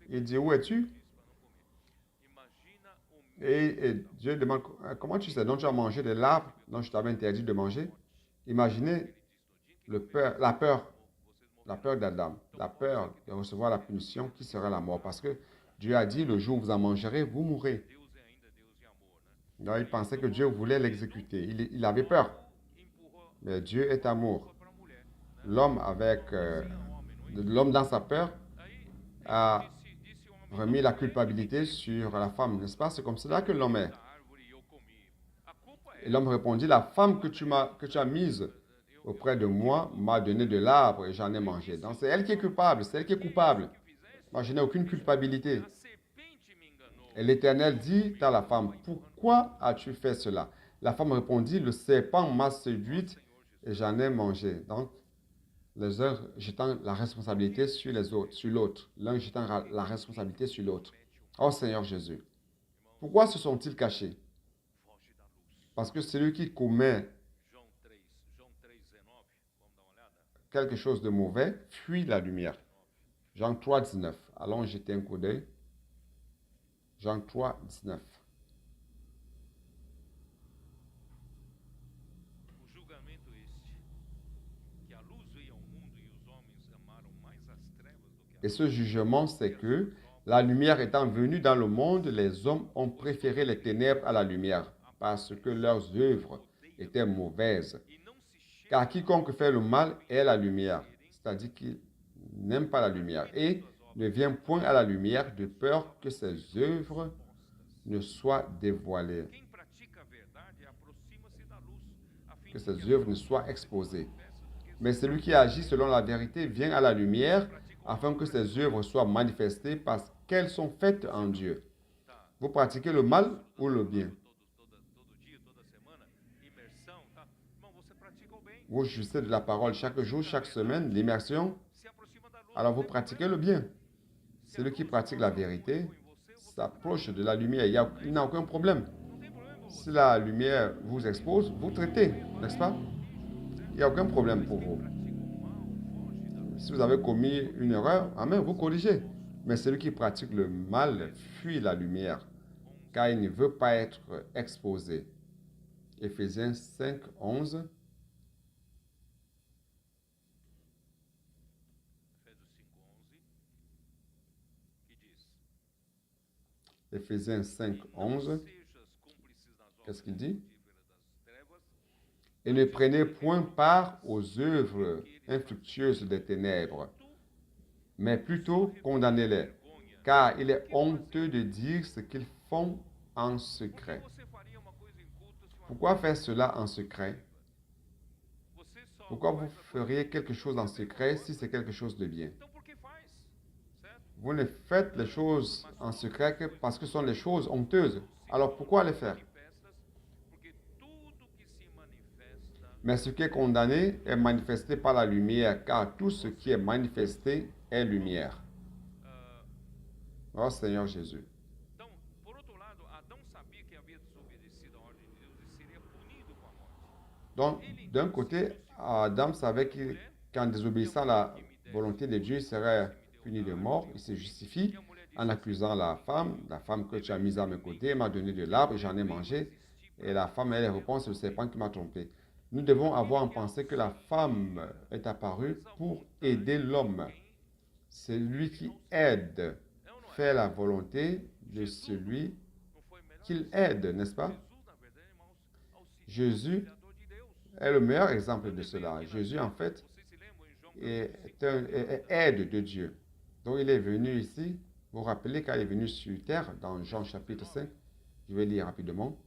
Il dit, où es-tu? Et Dieu demande, comment tu sais? Donc tu as mangé de l'arbre dont je t'avais interdit de manger? Imaginez la peur d'Adam, la peur de recevoir la punition qui sera la mort. Parce que Dieu a dit, le jour où vous en mangerez, vous mourrez. Donc il pensait que Dieu voulait l'exécuter. Il avait peur. Mais Dieu est amour. L'homme dans sa peur a remis la culpabilité sur la femme, n'est-ce pas? C'est comme cela que l'homme est. Et l'homme répondit, la femme que tu as mise auprès de moi m'a donné de l'arbre et j'en ai mangé. Donc c'est elle qui est coupable, c'est elle qui est coupable. Moi, je n'ai aucune culpabilité. Et l'Éternel dit à la femme, pourquoi as-tu fait cela? La femme répondit, le serpent m'a séduite et j'en ai mangé. Donc, les uns jetant la responsabilité sur les autres, sur l'autre. L'un jetant la responsabilité sur l'autre. Oh Seigneur Jésus, pourquoi se sont-ils cachés? Parce que celui qui commet quelque chose de mauvais fuit la lumière. Jean 3, 19. Allons jeter un coup d'œil. Jean 3, 19. Et ce jugement, c'est que la lumière étant venue dans le monde, les hommes ont préféré les ténèbres à la lumière, parce que leurs œuvres étaient mauvaises. Car quiconque fait le mal est la lumière, c'est-à-dire qu'il n'aime pas la lumière, et ne vient point à la lumière de peur que ses œuvres ne soient dévoilées, que ses œuvres ne soient exposées. Mais celui qui agit selon la vérité vient à la lumière, afin que ses œuvres soient manifestées parce qu'elles sont faites en Dieu. Vous pratiquez le mal ou le bien? Vous jouissez de la parole chaque jour, chaque semaine, l'immersion. Alors vous pratiquez le bien. Celui qui pratique la vérité s'approche de la lumière. Il n'a aucun problème. Si la lumière vous expose, vous traitez, n'est-ce pas? Il n'y a aucun problème pour vous. Si vous avez commis une erreur, amen, vous corrigez. Mais celui qui pratique le mal fuit la lumière, car il ne veut pas être exposé. Éphésiens 5, 11. Éphésiens 5, 11. Qu'est-ce qu'il dit? Et ne prenez point part aux œuvres infructueuses des ténèbres, mais plutôt condamnez-les, car il est honteux de dire ce qu'ils font en secret. Pourquoi faire cela en secret? Pourquoi vous feriez quelque chose en secret si c'est quelque chose de bien? Vous ne faites les choses en secret que parce que ce sont les choses honteuses. Alors pourquoi les faire? Mais ce qui est condamné est manifesté par la lumière, car tout ce qui est manifesté est lumière. Oh Seigneur Jésus. Donc, d'un côté, Adam savait qu'en désobéissant à la volonté de Dieu, il serait puni de mort. Il se justifie en accusant la femme que tu as mise à mes côtés, m'a donné de l'arbre et j'en ai mangé. Et la femme, elle répond, c'est le serpent qui m'a trompé. Nous devons avoir en pensée que la femme est apparue pour aider l'homme. C'est lui qui aide, fait la volonté de celui qu'il aide, n'est-ce pas? Jésus est le meilleur exemple de cela. Jésus, en fait, est aide de Dieu. Donc, il est venu ici, vous vous rappelez, quand il est venu sur terre, dans Jean chapitre 5, je vais lire rapidement.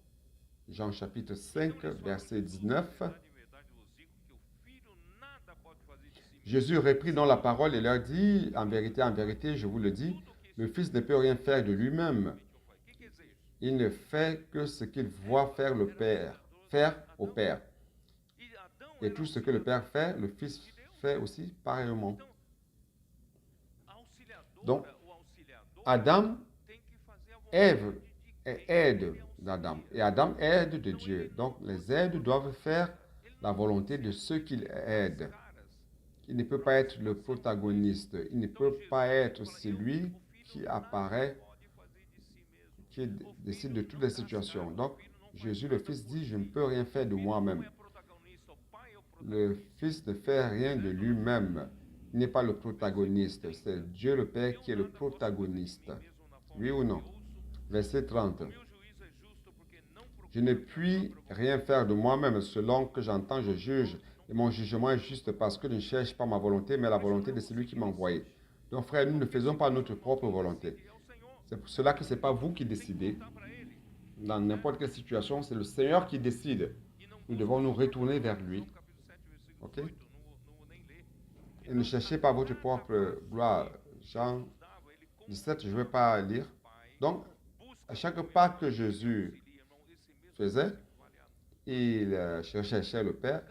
Jean chapitre 5, verset 19. Jésus reprit dans la parole et leur dit, en vérité, je vous le dis, le Fils ne peut rien faire de lui-même. Il ne fait que ce qu'il voit faire le Père, faire au Père. Et tout ce que le Père fait, le Fils fait aussi pareillement. Donc, Adam, Ève aide d'Adam. Et Adam aide de Dieu. Donc, les aides doivent faire la volonté de ceux qu'ils aident. Il ne peut pas être le protagoniste. Il ne peut pas être celui qui apparaît, qui décide de toutes les situations. Donc, Jésus, le Fils, dit, je ne peux rien faire de moi-même. Le Fils ne fait rien de lui-même. Il n'est pas le protagoniste. C'est Dieu le Père qui est le protagoniste. Oui ou non? Verset 30. Je ne puis rien faire de moi-même. Selon que j'entends, je juge. Et mon jugement est juste parce que je ne cherche pas ma volonté, mais la volonté de celui qui m'a envoyé. Donc, frère, nous ne faisons pas notre propre volonté. C'est pour cela que ce n'est pas vous qui décidez. Dans n'importe quelle situation, c'est le Seigneur qui décide. Nous devons nous retourner vers lui. OK? Et ne cherchez pas votre propre gloire. Jean 17, je ne vais pas lire. Donc, à chaque pas que Jésus faisait, il cherchait le Père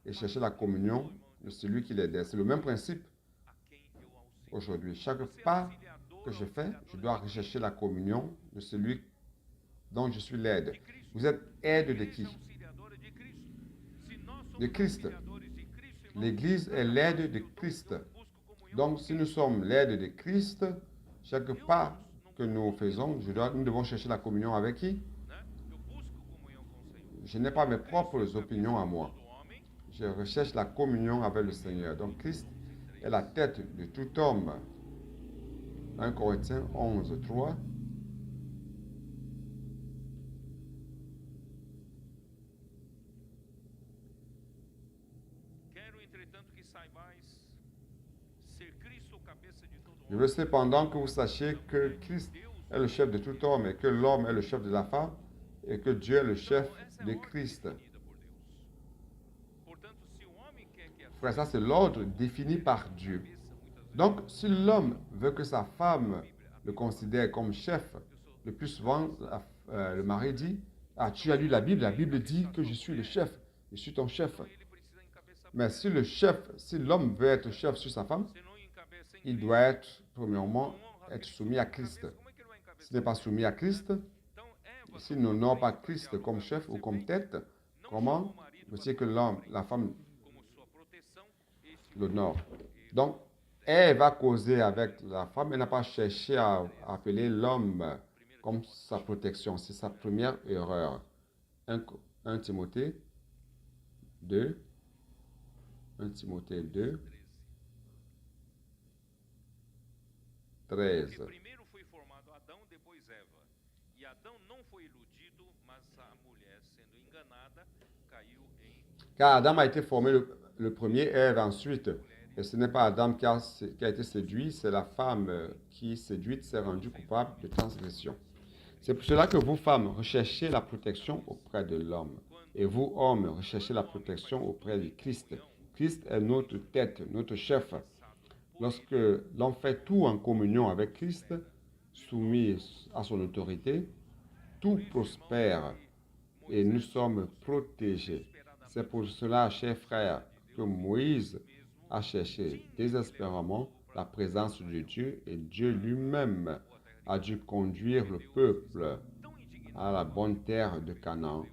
et cherchait la communion de celui qui l'aidait. C'est le même principe aujourd'hui. Chaque pas que je fais, je dois rechercher la communion de celui dont je suis l'aide. Vous êtes aide de qui? De Christ. L'Église est l'aide de Christ. Donc, si nous sommes l'aide de Christ, chaque pas que nous faisons, nous devons chercher la communion avec qui? Je n'ai pas mes propres opinions à moi. Je recherche la communion avec le Seigneur. Donc, Christ est la tête de tout homme. 1 Corinthiens 11, 3. Je veux cependant que vous sachiez que Christ est le chef de tout homme et que l'homme est le chef de la femme et que Dieu est le chef de Christ. Frère, ça c'est l'ordre défini par Dieu. Donc, si l'homme veut que sa femme le considère comme chef, le plus souvent, le mari dit, ah, tu as lu la Bible dit que je suis le chef, je suis ton chef. Mais si l'homme veut être chef sur sa femme, il doit être, premièrement, être soumis à Christ. S'il n'est pas soumis à Christ, s'il n'honore pas Christ comme chef ou comme tête, comment veut-il que la femme l'honore? Donc, elle va causer avec la femme, elle n'a pas cherché à appeler l'homme comme sa protection. C'est sa première erreur. 1 Timothée 2, 1 Timothée 2, 13. Car Adam a été formé le premier, Ève ensuite. Et ce n'est pas Adam qui a été séduit, c'est la femme qui, séduite, s'est rendue coupable de transgression. C'est pour cela que vous, femmes, recherchez la protection auprès de l'homme. Et vous, hommes, recherchez la protection auprès de Christ. Christ est notre tête, notre chef. Lorsque l'homme fait tout en communion avec Christ, soumis à son autorité, tout prospère et nous sommes protégés. C'est pour cela, chers frères, que Moïse a cherché désespérément la présence de Dieu et Dieu lui-même a dû conduire le peuple à la bonne terre de Canaan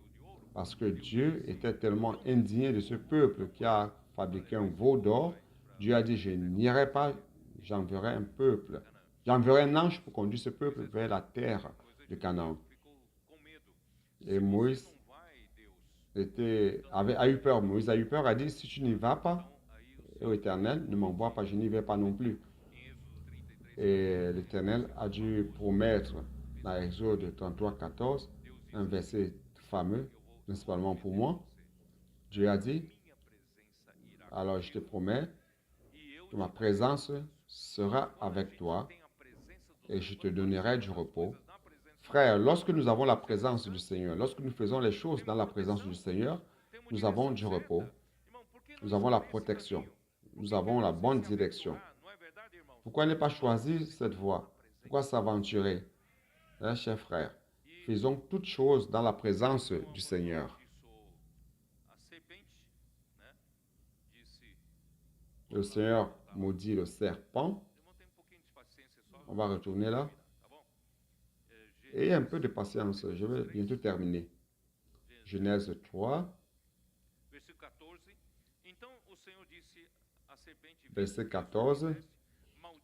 parce que Dieu était tellement indigné de ce peuple qui a fabriqué un veau d'or. Dieu a dit, je n'irai pas, j'enverrai un peuple. J'enverrai un ange pour conduire ce peuple vers la terre de Canaan. Et Moïse a eu peur. Moïse a eu peur, a dit, si tu n'y vas pas, ô Éternel, ne m'envoie pas, je n'y vais pas non plus. Et l'Éternel a dû promettre dans Exode 33, 14, un verset fameux, principalement pour moi. Dieu a dit, alors je te promets que ma présence sera avec toi et je te donnerai du repos. Frère, lorsque nous avons la présence du Seigneur, lorsque nous faisons les choses dans la présence du Seigneur, nous avons du repos, nous avons la protection, nous avons la bonne direction. Pourquoi ne pas choisir cette voie? Pourquoi s'aventurer? Hein, chers frères, faisons toutes choses dans la présence du Seigneur. Le Seigneur maudit le serpent. On va retourner là. Et un peu de patience, je vais bientôt terminer. Genèse 3, verset 14.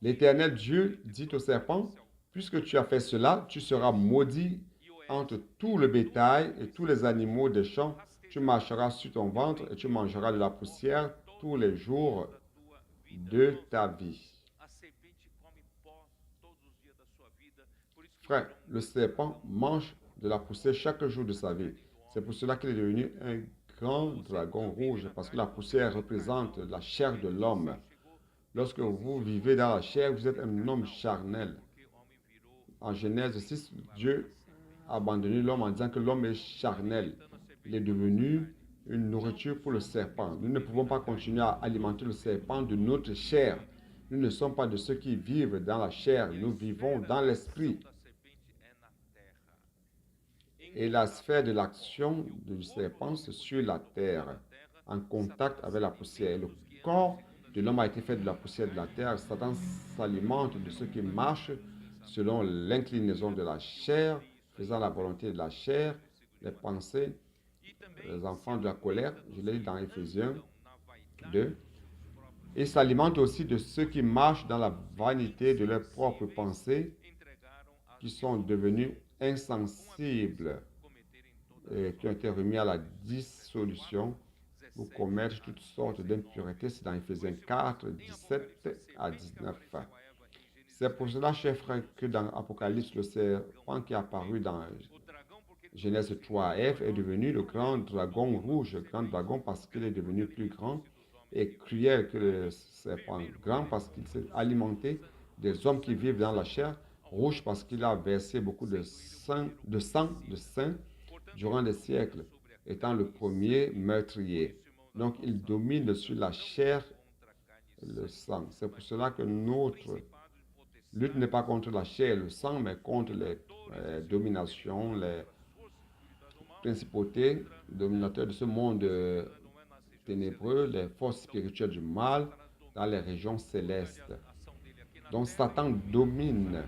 L'Éternel Dieu dit au serpent, puisque tu as fait cela, tu seras maudit entre tout le bétail et tous les animaux des champs. Tu marcheras sur ton ventre et tu mangeras de la poussière tous les jours de ta vie. Frère, le serpent mange de la poussière chaque jour de sa vie. C'est pour cela qu'il est devenu un grand dragon rouge, parce que la poussière représente la chair de l'homme. Lorsque vous vivez dans la chair, vous êtes un homme charnel. En Genèse 6, Dieu a abandonné l'homme en disant que l'homme est charnel. Il est devenu une nourriture pour le serpent. Nous ne pouvons pas continuer à alimenter le serpent de notre chair. Nous ne sommes pas de ceux qui vivent dans la chair, nous vivons dans l'esprit. Et la sphère de l'action du serpent, c'est sur la terre, en contact avec la poussière. Le corps de l'homme a été fait de la poussière de la terre. Satan s'alimente de ceux qui marchent selon l'inclinaison de la chair, faisant la volonté de la chair, les pensées, les enfants de la colère, je l'ai dit dans Éphésiens 2, et s'alimentent aussi de ceux qui marchent dans la vanité de leurs propres pensées, qui sont devenus insensibles et qui ont été remis à la dissolution pour commettre toutes sortes d'impuretés. C'est dans Éphésiens 4, 17 à 19. C'est pour cela, chers frères, que dans Apocalypse, le serpent qui est apparu dans Genèse 3, Ève est devenu le grand dragon rouge, le grand dragon parce qu'il est devenu plus grand et cruel que le serpent, grand parce qu'il s'est alimenté des hommes qui vivent dans la chair, rouge parce qu'il a versé beaucoup de sang de saints durant des siècles, étant le premier meurtrier. Donc il domine sur la chair et le sang. C'est pour cela que notre lutte n'est pas contre la chair et le sang, mais contre les dominations, les principautés, dominateurs de ce monde ténébreux, les forces spirituelles du mal dans les régions célestes. Donc Satan domine,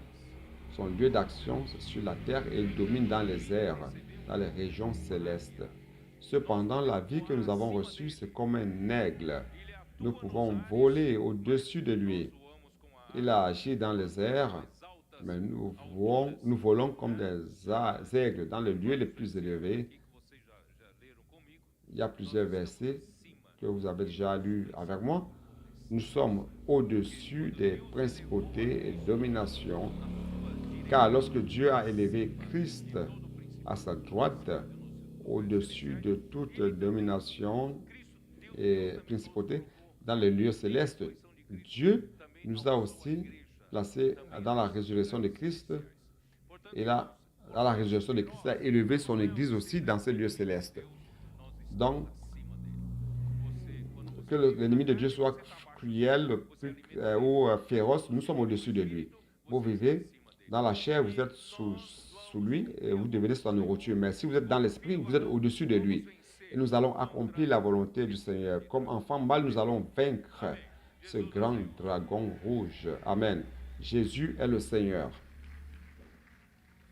son lieu d'action sur la terre et il domine dans les airs, dans les régions célestes. Cependant, la vie que nous avons reçue, c'est comme un aigle. Nous pouvons voler au-dessus de lui. Il a agi dans les airs, mais nous volons comme des aigles dans le lieu le plus élevé. Il y a plusieurs versets que vous avez déjà lus avec moi. Nous sommes au-dessus des principautés et dominations, car lorsque Dieu a élevé Christ à sa droite, au-dessus de toute domination et principauté dans les lieux célestes, Dieu nous a aussi placés dans la résurrection de Christ et là, à la résurrection de Christ, il a élevé son Église aussi dans ces lieux célestes. Donc, que l'ennemi de Dieu soit cruel ou féroce, nous sommes au-dessus de lui. Vous vivez dans la chair, vous êtes sous lui et vous devenez sa nourriture. Mais si vous êtes dans l'esprit, vous êtes au-dessus de lui. Et nous allons accomplir la volonté du Seigneur. Comme enfants mâles, nous allons vaincre ce grand dragon rouge. Amen. Jésus est le Seigneur.